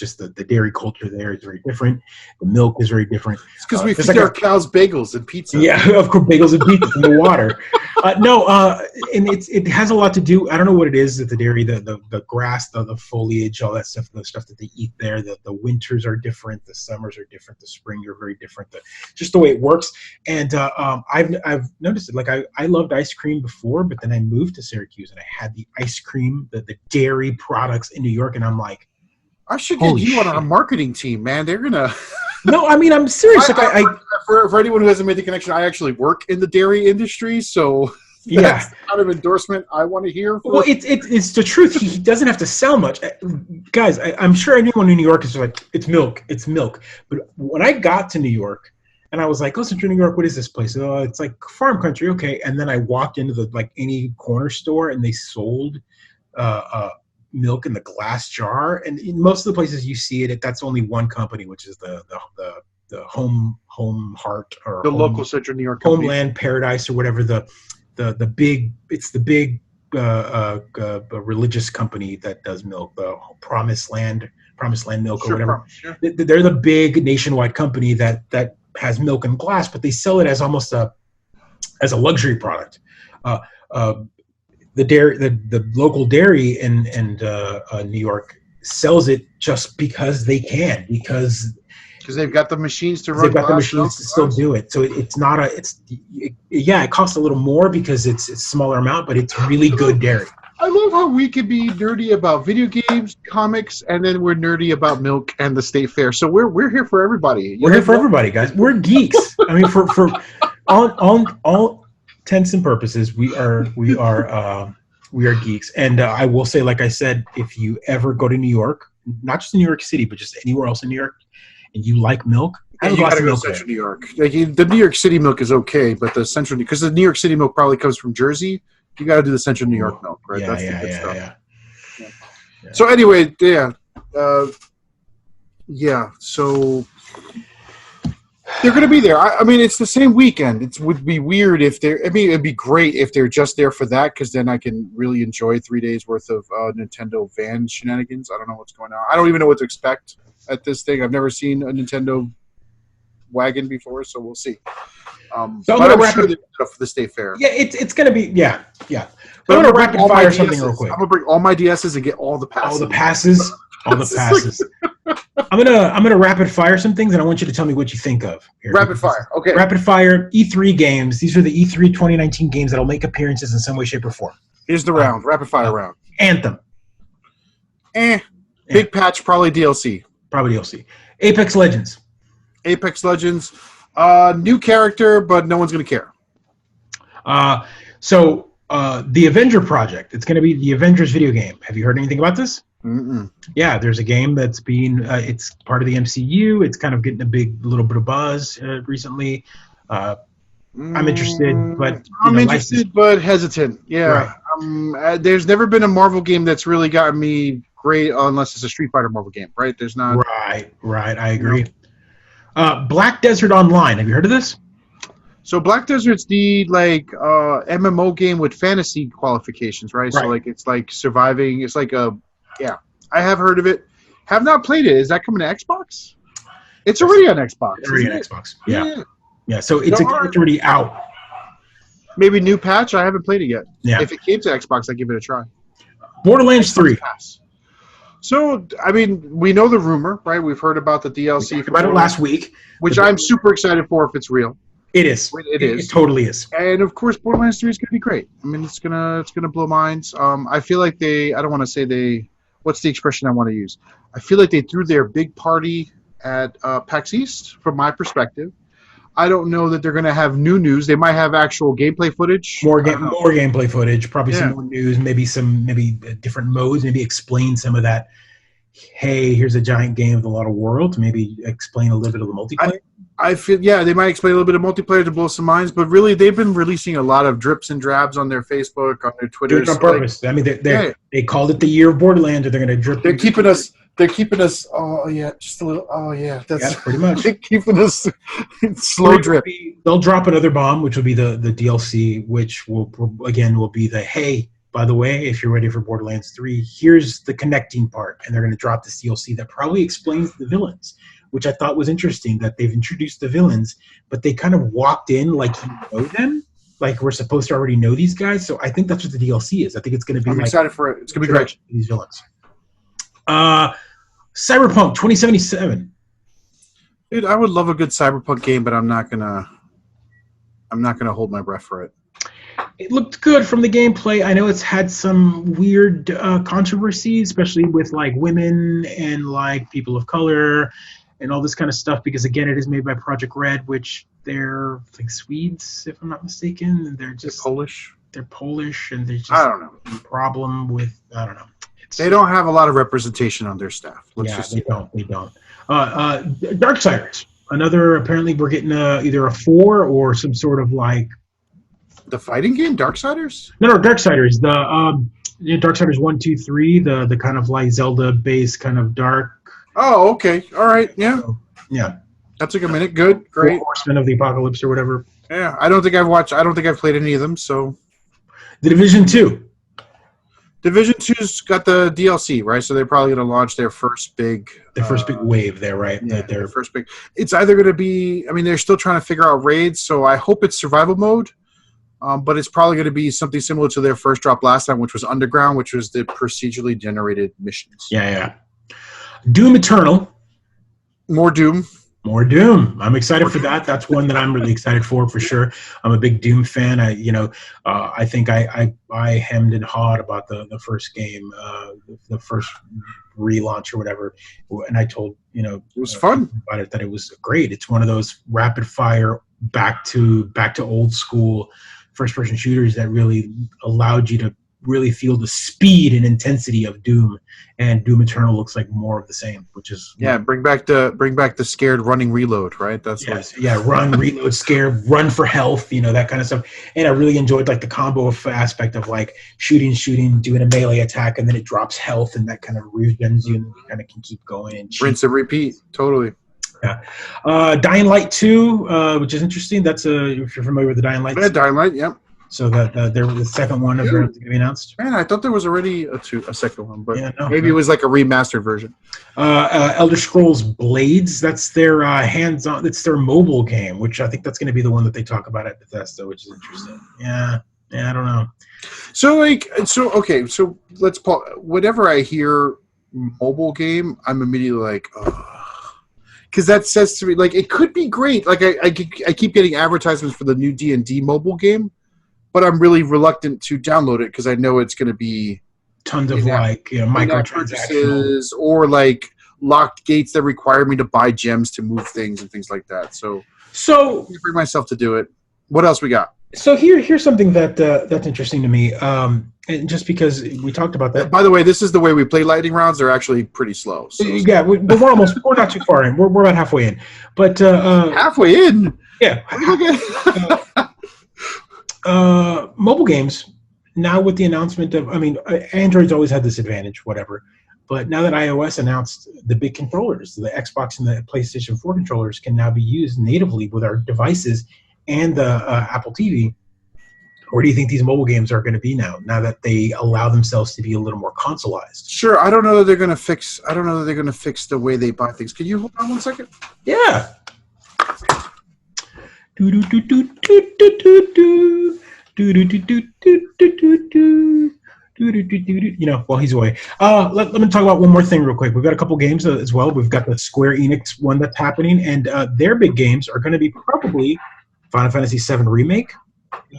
Speaker 3: dairy culture there is very different. The milk is very different.
Speaker 2: It's because we
Speaker 3: there's
Speaker 2: feed
Speaker 3: like
Speaker 2: our cows bagels and pizza.
Speaker 3: Yeah, of course, bagels and pizza in the water. And it has a lot to do. I don't know what it is that the dairy, the grass, the foliage, all that stuff, the stuff that they eat there. The winters are different. The summers are different. The spring are very different. Just the way it works. And I've noticed it. Like I loved ice cream before, but then I moved to Syracuse and I had the ice cream, the dairy products in New York, and I'm like,
Speaker 2: I should get
Speaker 3: holy
Speaker 2: you on our
Speaker 3: shit.
Speaker 2: marketing team, man. They're gonna.
Speaker 3: No, I mean I'm serious. Like
Speaker 2: for anyone who hasn't made the connection, I actually work in the dairy industry, so
Speaker 3: yeah.
Speaker 2: that's the kind of endorsement I want to hear.
Speaker 3: Well, it's the truth. He doesn't have to sell much, guys. I'm sure anyone in New York is like, it's milk. But when I got to New York, and I was like, oh, Central New York, what is this place? Oh, it's like farm country, okay. And then I walked into any corner store, and they sold milk in the glass jar. And in most of the places you see it, that's only one company, which is the home heart or
Speaker 2: the local Central New York company.
Speaker 3: Homeland Paradise or whatever the big religious company that does milk, the Promised Land Milk or whatever.
Speaker 2: Sure.
Speaker 3: They're the big nationwide company that has milk in glass, but they sell it as almost as a luxury product. The local dairy in New York sells it just because they can, because
Speaker 2: they've got the machines to run.
Speaker 3: They've got the machines to still do it. So it costs a little more because it's a smaller amount, but it's really good dairy.
Speaker 2: I love how we could be nerdy about video games, comics, and then we're nerdy about milk and the state fair. So we're here for everybody.
Speaker 3: We're here for everybody, guys. We're geeks. I mean, for all intents and purposes, we are geeks. And I will say, like I said, if you ever go to New York, not just in New York City, but just anywhere else in New York, and you like milk,
Speaker 2: you gotta go to Central New York. The New York City milk is okay, but the Central, because the New York City milk probably comes from Jersey, you got to do the Central New York milk, right?
Speaker 3: Yeah,
Speaker 2: That's the good stuff.
Speaker 3: Yeah.
Speaker 2: So anyway, so they're going to be there. I mean, it's the same weekend. It would be weird if they're. I mean, it'd be great if they're just there for that, because then I can really enjoy 3 days worth of Nintendo van shenanigans. I don't know what's going on. I don't even know what to expect at this thing. I've never seen a Nintendo wagon before, so we'll see.
Speaker 3: So
Speaker 2: but I'm sure they're stuff for the state fair.
Speaker 3: Yeah, it's going to be But
Speaker 2: I'm
Speaker 3: I'm
Speaker 2: gonna
Speaker 3: going to rapid fire something real quick.
Speaker 2: I'm gonna bring all my DSs and get all the passes.
Speaker 3: All the passes. I'm gonna rapid fire some things, and I want you to tell me what you think of. Here.
Speaker 2: Rapid fire. Okay.
Speaker 3: Rapid fire E3 games. These are the E3 2019 games that'll make appearances in some way, shape, or form.
Speaker 2: Here's the round. Rapid fire round.
Speaker 3: Anthem.
Speaker 2: Big patch, probably DLC.
Speaker 3: Probably DLC. Apex Legends.
Speaker 2: New character, but no one's gonna care.
Speaker 3: So the Avenger Project. It's going to be the Avengers video game. Have you heard anything about this?
Speaker 2: Mm-mm.
Speaker 3: Yeah, there's a game that's being. It's part of the MCU. It's kind of getting a little bit of buzz recently. I'm interested, but
Speaker 2: I'm interested, but hesitant. Yeah,
Speaker 3: right.
Speaker 2: There's never been a Marvel game that's really gotten me great, unless it's a Street Fighter Marvel game, right? There's not.
Speaker 3: Right. I agree. Black Desert Online. Have you heard of this?
Speaker 2: So Black Desert's the MMO game with fantasy qualifications, right? So it's like surviving. It's like I have heard of it. Have not played it. Is that coming to Xbox? It's already on Xbox.
Speaker 3: It's already on Xbox. Yeah. So it's already out.
Speaker 2: Maybe new patch. I haven't played it yet.
Speaker 3: Yeah.
Speaker 2: If it came to Xbox, I'd give it a try.
Speaker 3: Borderlands 3.
Speaker 2: So, I mean, we know the rumor, right? We've heard about the DLC.
Speaker 3: We talked about it last week.
Speaker 2: Which I'm super excited for if it's real.
Speaker 3: It is.
Speaker 2: It is.
Speaker 3: It totally is.
Speaker 2: And of course, Borderlands 3 is going to be great. I mean, it's gonna blow minds. I feel like I don't want to say they. What's the expression I want to use? I feel like they threw their big party at PAX East, from my perspective. I don't know that they're going to have new news. They might have actual gameplay footage.
Speaker 3: More gameplay footage. Probably some more news. Maybe different modes. Maybe explain some of that. Hey, here's a giant game with a lot of worlds. Maybe explain a little bit of the multiplayer.
Speaker 2: I feel, they might explain a little bit of multiplayer to blow some minds, but really they've been releasing a lot of drips and drabs on their Facebook, on their Twitter.
Speaker 3: On purpose. I mean, they called it the year of Borderlands, or they're going to drip.
Speaker 2: They're keeping us. Oh yeah, just a little. Oh yeah, that's
Speaker 3: pretty much.
Speaker 2: They're keeping us slow drip.
Speaker 3: They'll drop another bomb, which will be the DLC, which will be the hey. By the way, if you're ready for Borderlands 3, here's the connecting part, and they're going to drop this DLC that probably explains the villains, which I thought was interesting, that they've introduced the villains, but they kind of walked in like you know them, like we're supposed to already know these guys. So I think that's what the DLC is. I think it's going to be.
Speaker 2: I'm excited for it. It's going to be great.
Speaker 3: These villains. Cyberpunk 2077.
Speaker 2: Dude, I would love a good Cyberpunk game, but I'm not gonna hold my breath for it.
Speaker 3: It looked good from the gameplay. I know it's had some weird controversy, especially with like women and like people of color and all this kind of stuff, because again, it is made by Project Red, which they're like Swedes, if I'm not mistaken. They're
Speaker 2: Polish.
Speaker 3: They're Polish, and there's just
Speaker 2: I don't know.
Speaker 3: a problem with, I don't know.
Speaker 2: They don't have a lot of representation on their staff.
Speaker 3: They don't. Darksiders. Apparently we're getting either a 4 or some sort of like.
Speaker 2: The fighting game, Darksiders?
Speaker 3: No, Darksiders. The Darksiders 1, 2, 3. The kind of like Zelda-based kind of dark.
Speaker 2: Oh, okay. All right. Yeah.
Speaker 3: So, yeah.
Speaker 2: That took a minute. Good. Great.
Speaker 3: Horsemen of the Apocalypse or whatever.
Speaker 2: Yeah. I don't think I've played any of them. So.
Speaker 3: The Division 2.
Speaker 2: Division 2's got the DLC, right? So they're probably going to launch their first big.
Speaker 3: Wave there, right?
Speaker 2: Yeah, their first big. It's either going to be. I mean, they're still trying to figure out raids, so I hope it's survival mode. But it's probably going to be something similar to their first drop last time, which was Underground, which was the procedurally generated missions.
Speaker 3: Yeah. Doom Eternal.
Speaker 2: More Doom.
Speaker 3: I'm excited for that. That's one that I'm really excited for sure. I'm a big Doom fan. I think I hemmed and hawed about the first game, the first relaunch or whatever, and I told
Speaker 2: it was fun
Speaker 3: about it, that it was great. It's one of those rapid fire back to old school first-person shooters that really allowed you to really feel the speed and intensity of Doom, and Doom Eternal looks like more of the same, which is
Speaker 2: bring back the scared running reload, right?
Speaker 3: Run, reload, scared, run for health, that kind of stuff. And I really enjoyed like the combo aspect of like shooting, doing a melee attack, and then it drops health, and that kind of regens you, and you kind of can keep going and
Speaker 2: rinse and repeat. Totally.
Speaker 3: Yeah. Dying Light 2, which is interesting. That's if you're familiar with the Dying Light.
Speaker 2: Yeah, Dying Light, yeah.
Speaker 3: So there was the second one of going to be announced.
Speaker 2: Man, I thought there was already a second one, but maybe it was like a remastered version.
Speaker 3: Elder Scrolls Blades. That's their hands-on. It's their mobile game, which I think that's going to be the one that they talk about at Bethesda, which is interesting. Yeah, I don't know.
Speaker 2: So let's pause. Whenever I hear mobile game, I'm immediately like, because that says to me like it could be great. Like I keep getting advertisements for the new D&D mobile game. But I'm really reluctant to download it because I know it's going to be
Speaker 3: tons of microtransactions
Speaker 2: or like locked gates that require me to buy gems to move things and things like that. So I bring myself to do it. What else we got?
Speaker 3: So here's something that's interesting to me. And just because we talked about that.
Speaker 2: By the way, this is the way we play lightning rounds. They're actually pretty slow. So.
Speaker 3: Yeah, we're not too far in. We're about halfway in. But
Speaker 2: halfway in.
Speaker 3: Yeah. Mobile games, now with the announcement of, Android's always had this advantage, whatever. But now that iOS announced the big controllers, the Xbox and the PlayStation 4 controllers can now be used natively with our devices and the Apple TV, where do you think these mobile games are going to be now that they allow themselves to be a little more consoleized?
Speaker 2: Sure. I don't know that they're going to fix the way they buy things. Can you hold on one second?
Speaker 3: Yeah. While he's away. Let me talk about one more thing real quick. We've got a couple games as well. We've got the Square Enix one that's happening, and their big games are going to be probably Final Fantasy VII Remake,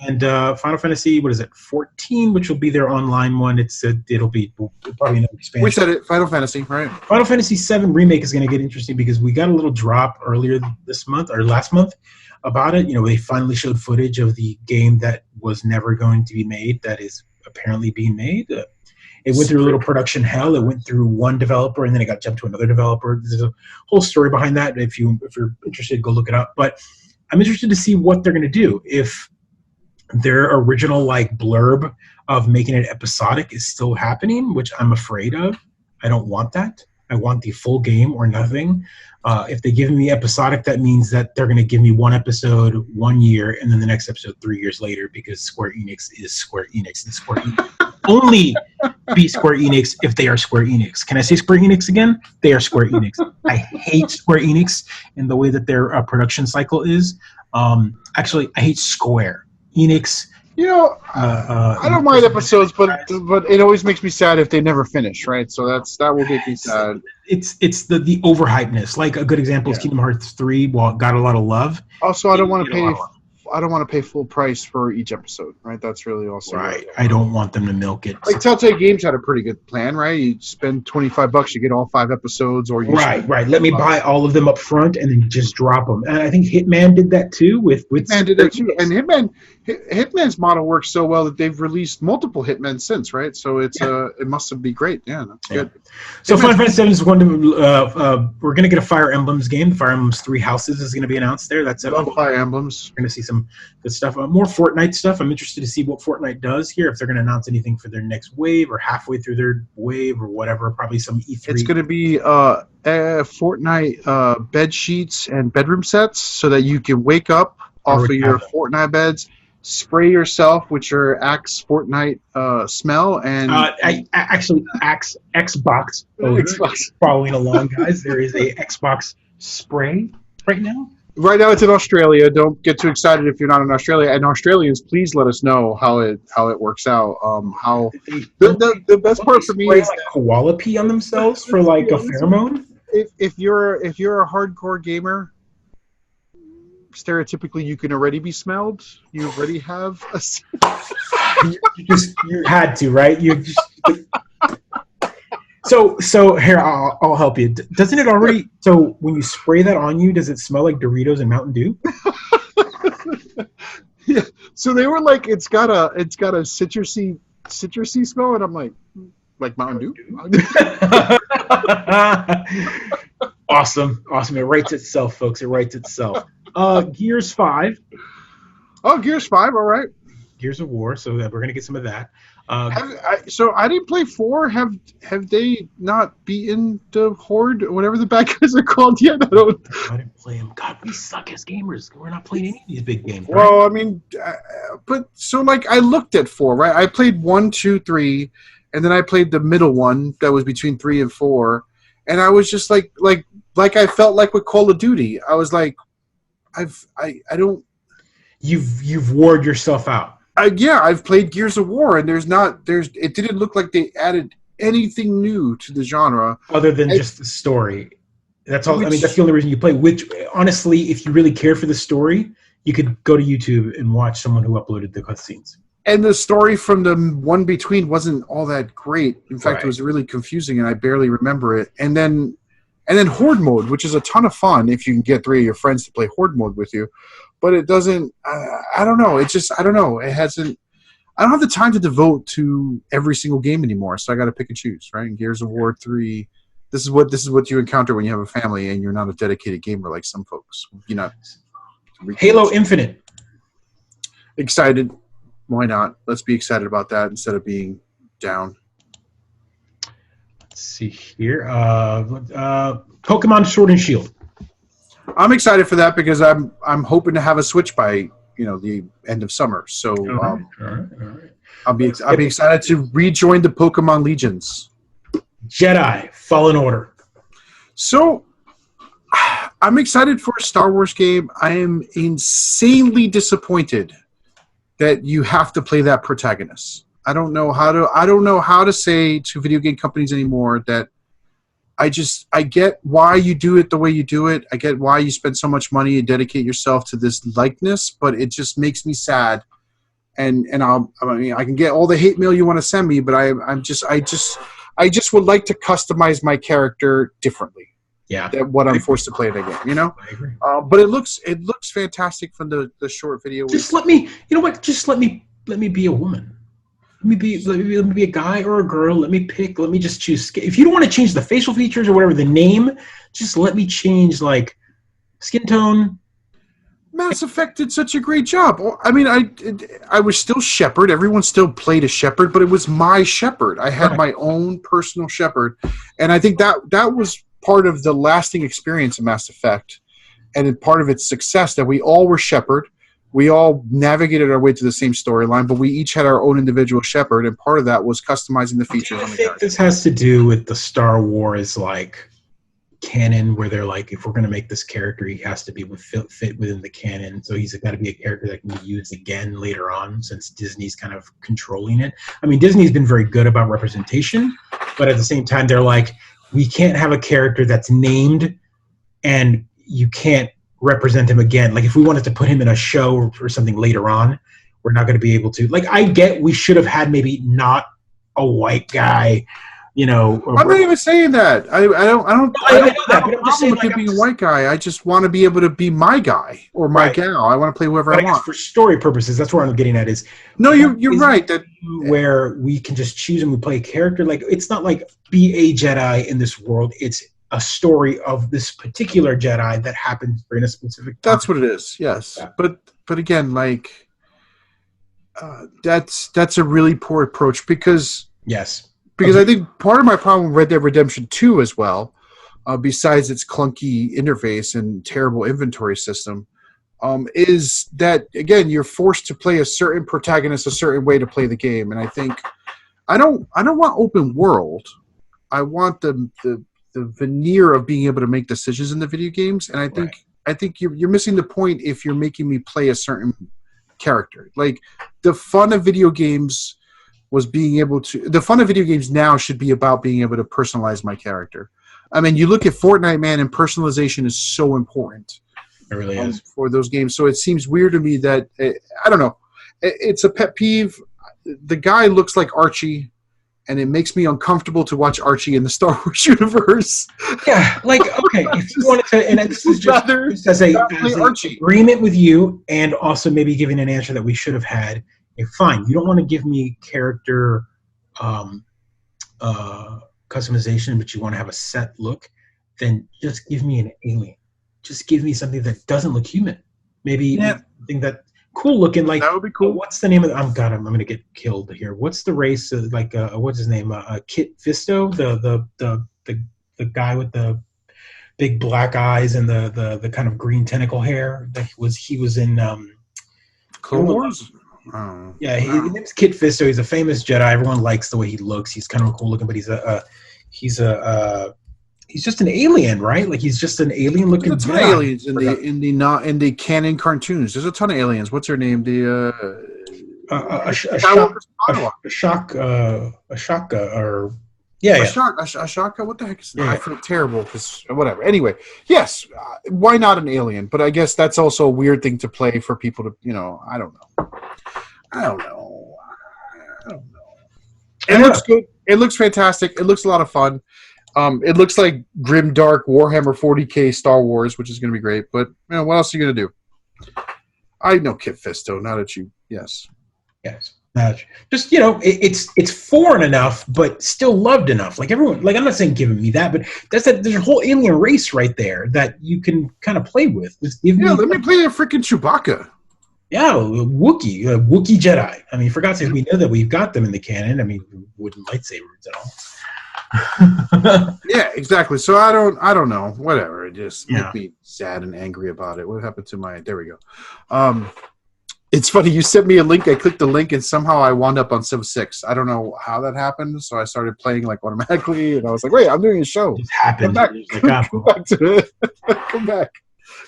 Speaker 3: and Final Fantasy, what is it, 14, which will be their online one. It'll be probably another expansion.
Speaker 2: We said it, Final Fantasy, right?
Speaker 3: Final Fantasy VII Remake is going to get interesting because we got a little drop earlier this month or last month about it. They finally showed footage of the game that was never going to be made that is apparently being made. It went through a little production hell. It went through one developer, and then it got jumped to another developer. There's a whole story behind that. If you're interested, go look it up. But I'm interested to see what they're going to do. If their original blurb of making it episodic is still happening, which I'm afraid of. I don't want that. I want the full game or nothing. If they give me episodic, that means that they're going to give me one episode 1 year and then the next episode 3 years later, because Square Enix is Square Enix, and Square Enix only be Square Enix if they are Square Enix. Can I say Square Enix again? They are Square Enix. I hate Square Enix in the way that their production cycle is. Actually, I hate Square Enix.
Speaker 2: I don't mind episodes, but it always makes me sad if they never finish, right? So that will make me sad.
Speaker 3: It's the overhypeness. Like a good example is Kingdom Hearts 3. Well, it got a lot of love.
Speaker 2: Also, I don't want to pay full price for each episode, right? That's really also
Speaker 3: right. I don't want them to milk it.
Speaker 2: Like Telltale Games had a pretty good plan, right? You spend $25, you get all 5 episodes, or you
Speaker 3: right. Let me buy all of them up front and then just drop them. And I think Hitman did that too.
Speaker 2: Hitman did that too, and Hitman's model works so well that they've released multiple Hitmen since, right? So it must be great. Yeah, that's good.
Speaker 3: So Final Fantasy VII is going to we're going to get a Fire Emblems game. Fire Emblems 3 Houses is going to be announced there. That's it.
Speaker 2: Love Fire Emblems.
Speaker 3: We're going to see some good stuff. More Fortnite stuff. I'm interested to see what Fortnite does here. If they're going to announce anything for their next wave or halfway through their wave or whatever. Probably some E3.
Speaker 2: It's going to be Fortnite bed sheets and bedroom sets, so that you can wake up off of your Fortnite beds, spray yourself with your Axe Fortnite smell, and
Speaker 3: Xbox. Following along, guys. There is a Xbox spray right now.
Speaker 2: Right now it's in Australia. Don't get too excited if you're not in Australia. And Australians, please let us know how it works out. The best part for me is
Speaker 3: koala pee on themselves for a pheromone.
Speaker 2: If you're a hardcore gamer, stereotypically you can already be smelled. You already have a.
Speaker 3: you had to, right? You just. So here, I'll help you. Doesn't it already? So when you spray that on you, does it smell like Doritos and Mountain Dew?
Speaker 2: Yeah. So they were like, it's got a citrusy smell, and I'm like Mountain Dew.
Speaker 3: Awesome. It writes itself, folks. It writes itself. Gears 5.
Speaker 2: Oh, Gears 5. All right.
Speaker 3: Gears of War. So we're gonna get some of that.
Speaker 2: So I didn't play 4. Have they not beaten the Horde or whatever the bad guys are called yet?
Speaker 3: I didn't play them. God, we suck as gamers. We're not playing any of these big games. Right?
Speaker 2: Well, I mean, but so I looked at 4, right? I played 1, 2, 3, and then I played the middle one that was between 3 and 4, and I was just like I felt like with Call of Duty. I was like, I don't.
Speaker 3: You've worn yourself out.
Speaker 2: I've played Gears of War, and it didn't look like they added anything new to the genre
Speaker 3: other than just the story. That's all. I mean, that's the only reason you play. Which, honestly, if you really care for the story, you could go to YouTube and watch someone who uploaded the cutscenes.
Speaker 2: And the story from the one between wasn't all that great. In fact, It was really confusing, and I barely remember it. And then Horde mode, which is a ton of fun if you can get 3 of your friends to play Horde mode with you. But it doesn't. I don't know. It just. I don't know. It hasn't. I don't have the time to devote to every single game anymore. So I got to pick and choose. Right? And Gears of War 3. This is what you encounter when you have a family and you're not a dedicated gamer like some folks. You're not.
Speaker 3: Halo Infinite.
Speaker 2: Excited. Why not? Let's be excited about that instead of being down.
Speaker 3: Let's see here. Pokemon Sword and Shield.
Speaker 2: I'm excited for that because I'm hoping to have a Switch by the end of summer. So
Speaker 3: all right.
Speaker 2: I'll be excited to rejoin the Pokemon Legions.
Speaker 3: Jedi Fallen Order.
Speaker 2: So I'm excited for a Star Wars game. I am insanely disappointed that you have to play that protagonist. I don't know how to say to video game companies anymore that I get why you do it the way you do it. I get why you spend so much money and dedicate yourself to this likeness, but it just makes me sad. And I can get all the hate mail you want to send me, but I just would like to customize my character differently.
Speaker 3: Yeah,
Speaker 2: than what I'm forced to play in a game. You know,
Speaker 3: I agree.
Speaker 2: But it looks fantastic from the short video.
Speaker 3: Just let me, you know what? Just let me be a woman. Let me be a guy or a girl. Let me pick. Let me just choose. If you don't want to change the facial features or whatever, the name, just let me change like skin tone.
Speaker 2: Mass Effect did such a great job. I mean, I was still Shepard. Everyone still played a Shepard, but it was my Shepard. I had my own personal Shepard, and I think that was part of the lasting experience of Mass Effect, and part of its success that we all were Shepard. We all navigated our way to the same storyline, but we each had our own individual Shepard, and part of that was customizing the features on the character.
Speaker 3: This has to do with the Star Wars like canon, where they're like, if we're going to make this character, he has to be fit within the canon, so he's got to be a character that can be used again later on, since Disney's kind of controlling it. I mean, Disney's been very good about representation, but at the same time, they're like, we can't have a character that's named and you can't represent him again. Like if we wanted to put him in a show or something later on, we're not going to be able to. Like I get we should have had maybe not a white guy, you know.
Speaker 2: I'm not even saying that. I don't
Speaker 3: know that, but I'm just saying,
Speaker 2: like, being a white guy. I just want to be able to be my guy or my gal. I want to play whoever I want.
Speaker 3: For story purposes, that's where I'm getting at is.
Speaker 2: No, you're right. That
Speaker 3: where we can just choose and we play a character. Like it's not like be a Jedi in this world. It's a story of this particular Jedi that happens in a specific time.
Speaker 2: That's what it is. Yes, yeah. But again, like that's a really poor approach because I think part of my problem with Red Dead Redemption 2 as well, besides its clunky interface and terrible inventory system, is that again you're forced to play a certain protagonist a certain way to play the game, and I think I don't want open world. I want the veneer of being able to make decisions in the video games, and I think you're missing the point if you're making me play a certain character. Like the fun of video games was being able to. The fun of video games now should be about being able to personalize my character. I mean, you look at Fortnite, man, and personalization is so important.
Speaker 3: It really is
Speaker 2: for those games. So it seems weird to me that I don't know. It's a pet peeve. The guy looks like Archie, and it makes me uncomfortable to watch Archie in the Star Wars universe.
Speaker 3: Yeah, like okay, if you wanted to, and this is just as a agreement with you, and also maybe giving an answer that we should have had. If fine, you don't want to give me character customization, but you want to have a set look, then just give me an alien. Just give me something that doesn't look human. Maybe something that cool looking, like
Speaker 2: that would be cool.
Speaker 3: What's the name of? I'm gonna get killed here. What's the race? What's his name? Kit Fisto, the guy with the big black eyes and the kind of green tentacle hair. He was in
Speaker 2: Clone Wars.
Speaker 3: Yeah, his name's Kit Fisto. He's a famous Jedi. Everyone likes the way he looks. He's kind of cool looking, but he's just an alien, right? Like he's just an alien looking.
Speaker 2: There's a ton of aliens in the canon cartoons. There's a ton of aliens. What's her name? Ashaka. What the heck is that? I feel terrible because whatever. Anyway, yes. Why not an alien? But I guess that's also a weird thing to play for people to. I don't know. It looks good. It looks fantastic. It looks a lot of fun. It looks like grim, dark Warhammer 40K Star Wars, which is going to be great. But what else are you going to do? I know Kit Fisto. Not at you. Yes. Just it's foreign enough, but still loved enough. Like everyone. Like I'm not saying giving me that, but there's a whole alien race right there that you can kind of play with. Just give me. Let me play a freaking Chewbacca.
Speaker 3: Yeah, Wookiee Jedi. I mean, for God's sake, we know that we've got them in the canon. I mean, wooden lightsabers and all.
Speaker 2: Yeah, exactly. So I don't know. Whatever. It just makes me sad and angry about it. What happened to my? There we go. It's funny. You sent me a link. I clicked the link, and somehow I wound up on Civ 6. I don't know how that happened. So I started playing like automatically, and I was like, "Wait, I'm doing a show."
Speaker 3: It happened.
Speaker 2: Come back to it. Come back.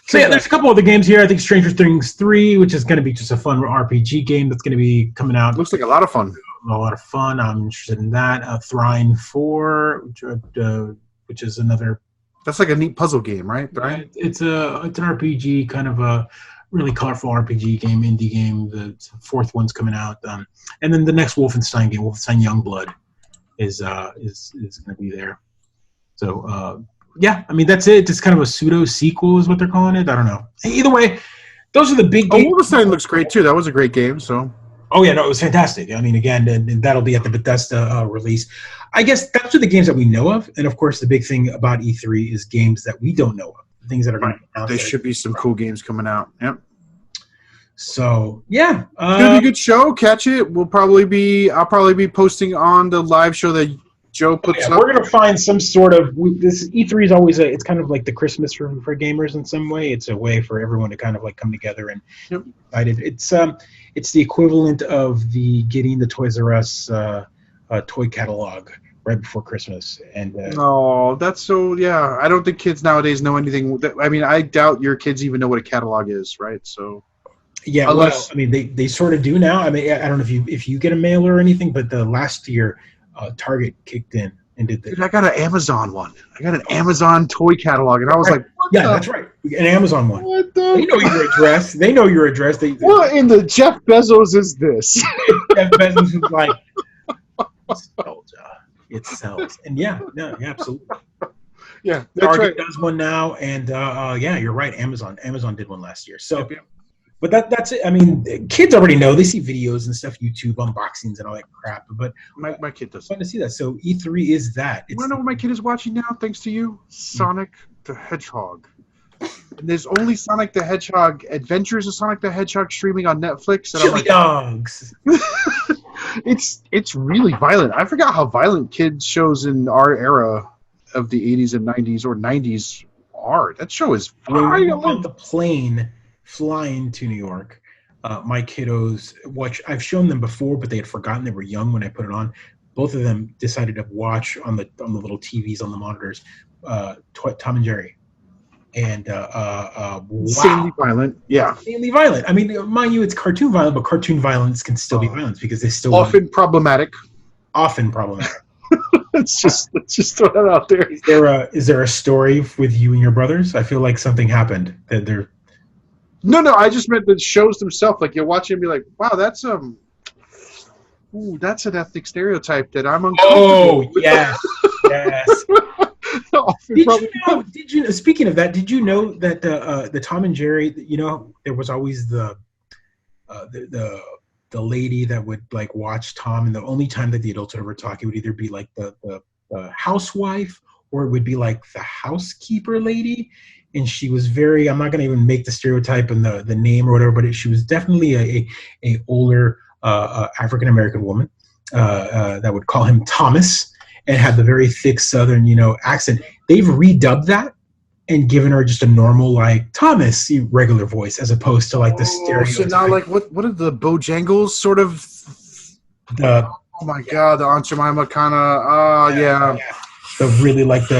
Speaker 3: So there's a couple other games here. I think Stranger Things 3, which is going to be just a fun RPG game that's going to be coming out.
Speaker 2: Looks like a lot of fun.
Speaker 3: I'm interested in that. Thrine 4, which which is another.
Speaker 2: That's like a neat puzzle game, right? Brian?
Speaker 3: It's an RPG, kind of a really colorful RPG game, indie game. The fourth one's coming out, and then the next Wolfenstein game, Wolfenstein Youngblood, is going to be there. So yeah, I mean that's it. It's kind of a pseudo sequel, is what they're calling it. I don't know. Either way, those are the big games.
Speaker 2: Wolfenstein looks great too. That was a great game. So.
Speaker 3: Oh yeah, no, it was fantastic. I mean, again, and that'll be at the Bethesda release. I guess that's the games that we know of, and of course, the big thing about E3 is games that we don't know of, things that are going to be announced.
Speaker 2: There should be some cool games coming out. Yep.
Speaker 3: So yeah,
Speaker 2: it's gonna be a good show. Catch it. I'll probably be posting on the live show that Joe puts up.
Speaker 3: We're gonna find some sort of this E3 is always it's kind of like the Christmas for gamers in some way. It's a way for everyone to kind of like come together and excited. It's the equivalent of getting the Toys R Us toy catalog right before Christmas. And
Speaker 2: that's so yeah. I don't think kids nowadays know anything. I mean, I doubt your kids even know what a catalog is, right? So
Speaker 3: yeah, I mean they sort of do now. I mean, I don't know if you get a mailer or anything, but the last year Target kicked in and did this.
Speaker 2: Dude, I got an Amazon one. I got an Amazon toy catalog, and I was like,
Speaker 3: that's right. An Amazon one. They know your address. They know your address.
Speaker 2: What in the Jeff Bezos is this?
Speaker 3: Jeff Bezos is like, it sells. And absolutely.
Speaker 2: Yeah,
Speaker 3: Target does one now, and you're right. Amazon did one last year. So, but that's it. I mean, kids already know. They see videos and stuff, YouTube unboxings and all that crap. But
Speaker 2: my kid does.
Speaker 3: Fun to see that. So E3 is that.
Speaker 2: You want to know what my kid is watching now? Thanks to you, Sonic the Hedgehog. And there's only Sonic the Hedgehog Adventures of Sonic the Hedgehog streaming on Netflix. And
Speaker 3: Chili dogs.
Speaker 2: It's really violent. I forgot how violent kids shows in our era of the 80s and 90s or 90s are. That show is violent.
Speaker 3: On the plane flying to New York, my kiddos watch. I've shown them before, but they had forgotten. They were young when I put it on. Both of them decided to watch on the little TVs on the monitors, Tom and Jerry. And
Speaker 2: insanely violent. Yeah,
Speaker 3: insanely violent. I mean, mind you, it's cartoon violent, but cartoon violence can still be violence because they still
Speaker 2: often problematic.
Speaker 3: Often problematic.
Speaker 2: let's just throw that out there.
Speaker 3: Is there a story with you and your brothers? I feel like something happened that they're.
Speaker 2: No. I just meant the shows themselves. Like you'll watch it and be like, wow, that's that's an ethnic stereotype that I'm uncomfortable with.
Speaker 3: Yes. Did you know? Speaking of that, did you know that the Tom and Jerry? You know, there was always the lady that would like watch Tom, and the only time that the adults would ever talk, it would either be like the housewife or it would be like the housekeeper lady. And she was very. I'm not going to even make the stereotype and the name or whatever, but she was definitely a older African American woman that would call him Thomas. And had the very thick Southern, accent. They've redubbed that and given her just a normal, like Thomas regular voice, as opposed to like the stereotype.
Speaker 2: So now, like, what are the Bojangles sort of? Oh my God, the Aunt Jemima kind of. Yeah.
Speaker 3: The really like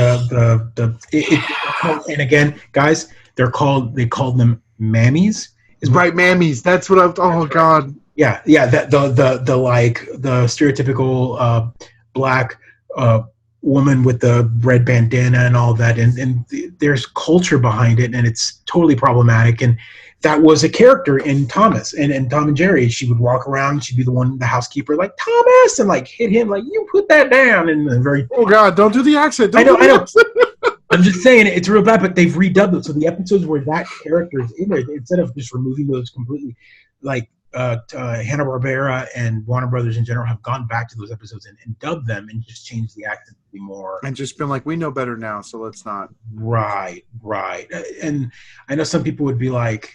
Speaker 3: and again, guys, they called them mammies.
Speaker 2: Right, mammies. That's what I'm. Oh God.
Speaker 3: Yeah. That the like the stereotypical black. Woman with the red bandana and all that, and there's culture behind it, and it's totally problematic. And that was a character in Thomas and Tom and Jerry. She would walk around, she'd be the housekeeper, like Thomas, and like hit him, like you put that down. And very
Speaker 2: oh God, don't do the accent.
Speaker 3: I know. I'm just saying it's real bad, but they've redubbed it. So the episodes where that character is in there, instead of just removing those completely, like. Hanna-Barbera and Warner Brothers in general have gone back to those episodes and dubbed them and just changed the accent to be more
Speaker 2: and just been like, we know better now, so let's not.
Speaker 3: Right. And I know some people would be like,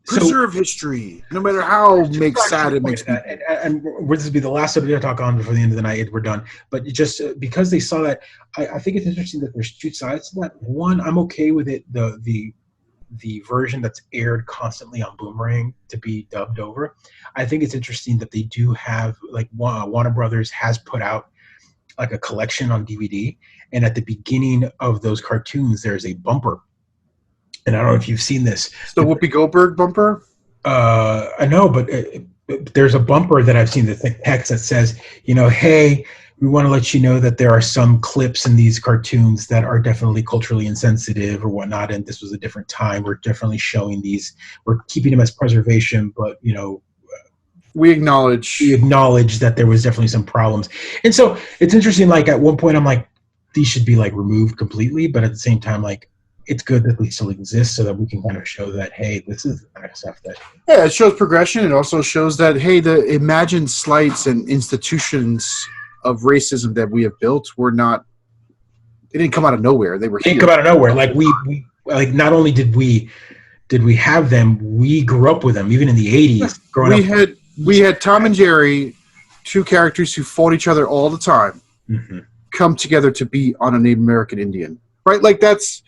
Speaker 2: preserve history, no matter how sad it makes me.
Speaker 3: And this will be the last subject I talk on before the end of the night. We're done. But just because they saw that, I think it's interesting that there's two sides to that. One, I'm okay with it. The version that's aired constantly on Boomerang to be dubbed over. I think it's interesting that they do have, like, Warner Brothers has put out like a collection on DVD, and at the beginning of those cartoons there's a bumper, and I don't know if you've seen this.
Speaker 2: The Whoopi Goldberg bumper?
Speaker 3: I know, but there's a bumper that I've seen, the text that says, hey, we want to let you know that there are some clips in these cartoons that are definitely culturally insensitive or whatnot, and this was a different time. We're definitely showing these. We're keeping them as preservation, but
Speaker 2: we acknowledge
Speaker 3: that there was definitely some problems. And so it's interesting. Like at one point, I'm like, these should be like removed completely, but at the same time, like it's good that they still exist so that we can kind of show that, hey, this is the kind of stuff that.
Speaker 2: Yeah, it shows progression. It also shows that, hey, the imagined slights and institutions of racism that we have built were not. They didn't come out of nowhere. They were
Speaker 3: They
Speaker 2: here.
Speaker 3: come out of nowhere. Like we like not only did we have them, we grew up with them. Even in the 80s, growing up.
Speaker 2: We had Tom and Jerry, two characters who fought each other all the time, come together to beat on a Native American Indian. Right? Like that's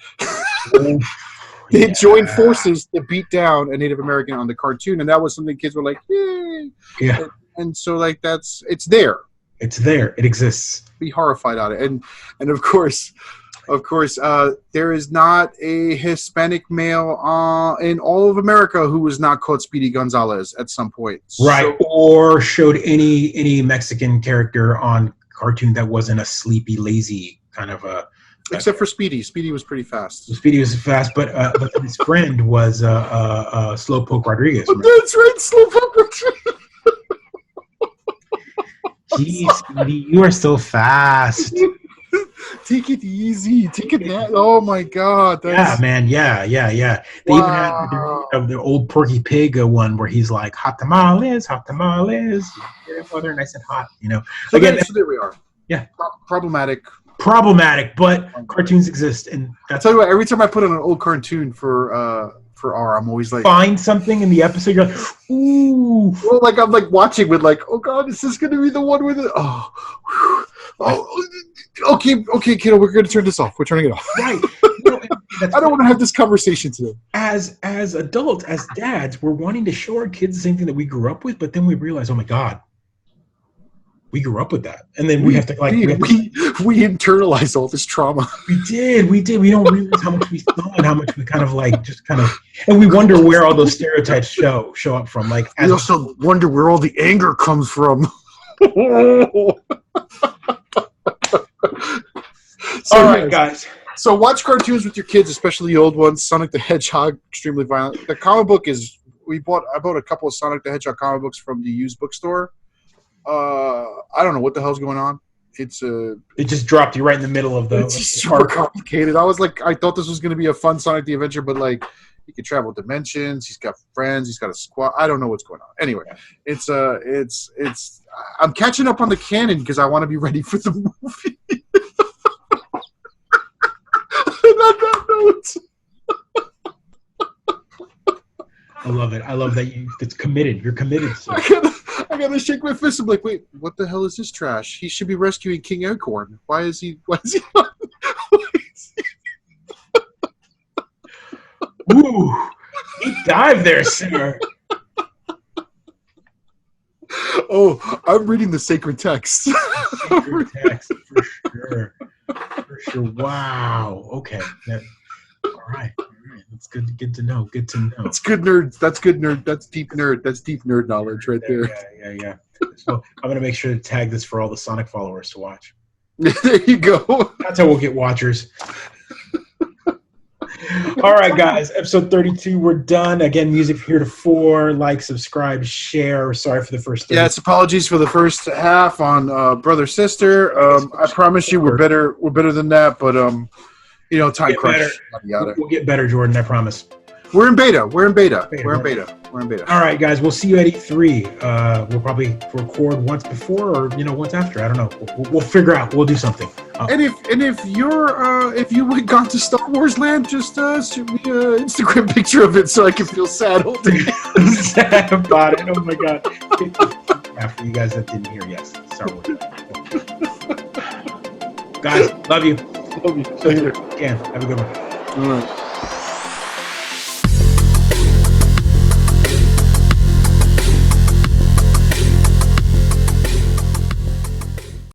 Speaker 2: they joined forces to beat down a Native American on the cartoon, and that was something kids were like, yay.
Speaker 3: Yeah.
Speaker 2: And so like it's there.
Speaker 3: It's there. It exists.
Speaker 2: Be horrified on it. And of course, there is not a Hispanic male in all of America who was not called Speedy Gonzalez at some point.
Speaker 3: Right. Or showed any Mexican character on cartoon that wasn't a sleepy, lazy kind of a.
Speaker 2: Except for Speedy. Speedy was pretty fast.
Speaker 3: Speedy was fast, but his friend was Slowpoke Rodriguez.
Speaker 2: Oh, that's right, Slowpoke Rodriguez.
Speaker 3: Geez, Speedy, you are so fast.
Speaker 2: Take it easy. Take it that. Oh my God.
Speaker 3: Yeah, man. Yeah. They even had the old Porky Pig one where he's like, hot tamales. Mother, nice and hot.
Speaker 2: So again, so there we are.
Speaker 3: Yeah.
Speaker 2: Problematic,
Speaker 3: but cartoons exist, and
Speaker 2: I tell you what. Every time I put on an old cartoon for R, I'm always like,
Speaker 3: find something in the episode. You're like, ooh.
Speaker 2: Well, like I'm like watching with like, oh God, is this going to be the one with it? Okay, kiddo, we're going to turn this off. We're turning it off.
Speaker 3: Right.
Speaker 2: I don't want to have this conversation today.
Speaker 3: As adults, as dads, we're wanting to show our kids the same thing that we grew up with, but then we realize, oh my God, we grew up with that, and then we have to like
Speaker 2: we internalize all this trauma.
Speaker 3: We did. We don't realize how much we saw and how much we kind of like and we wonder where all those stereotypes show up from. Like
Speaker 2: we also wonder where all the anger comes from.
Speaker 3: All right, guys.
Speaker 2: So watch cartoons with your kids, especially the old ones. Sonic the Hedgehog, extremely violent. The comic book is I bought a couple of Sonic the Hedgehog comic books from the used bookstore. I don't know what the hell's going on. It
Speaker 3: just dropped you right in the middle of the.
Speaker 2: It's super complicated. I thought this was going to be a fun Sonic the Adventure, but like he can travel dimensions. He's got friends. He's got a squad. I don't know what's going on. Anyway, it's I'm catching up on the canon because I want to be ready for the movie. On that note.
Speaker 3: I love it. I love that it's committed. You're committed. So.
Speaker 2: I gotta shake my fist. I'm like, wait, what the hell is this trash? He should be rescuing King Acorn. Why is he?
Speaker 3: Ooh, deep dive there, sir.
Speaker 2: Oh, I'm reading the sacred text.
Speaker 3: Sacred text, for sure. Wow. Okay. All right. That's good to know. Good to know.
Speaker 2: That's good nerd. That's good nerd. That's deep nerd. That's deep nerd knowledge right there.
Speaker 3: Yeah. So I'm gonna make sure to tag this for all the Sonic followers to watch.
Speaker 2: There you go.
Speaker 3: That's how we'll get watchers. All right, guys. Episode 32. We're done. Again, music heretofore. Like, subscribe, share. Sorry for the first. 30.
Speaker 2: Yes, apologies for the first half on brother sister. I promise you, we're better. We're better than that. But time crunch.
Speaker 3: We'll get better, Jordan. I promise.
Speaker 2: We're in beta. We're in beta.
Speaker 3: All right, guys. We'll see you at E3. We'll probably record once before or once after. I don't know. We'll figure out. We'll do something.
Speaker 2: And if you went gone to Star Wars Land, just shoot me an Instagram picture of it so I can feel sad all day.
Speaker 3: Sad about it. Oh my God. After you guys that didn't hear, yes, Star Wars. Guys, love you.
Speaker 2: Love you. Later.
Speaker 3: Again, have a good one.
Speaker 2: All right.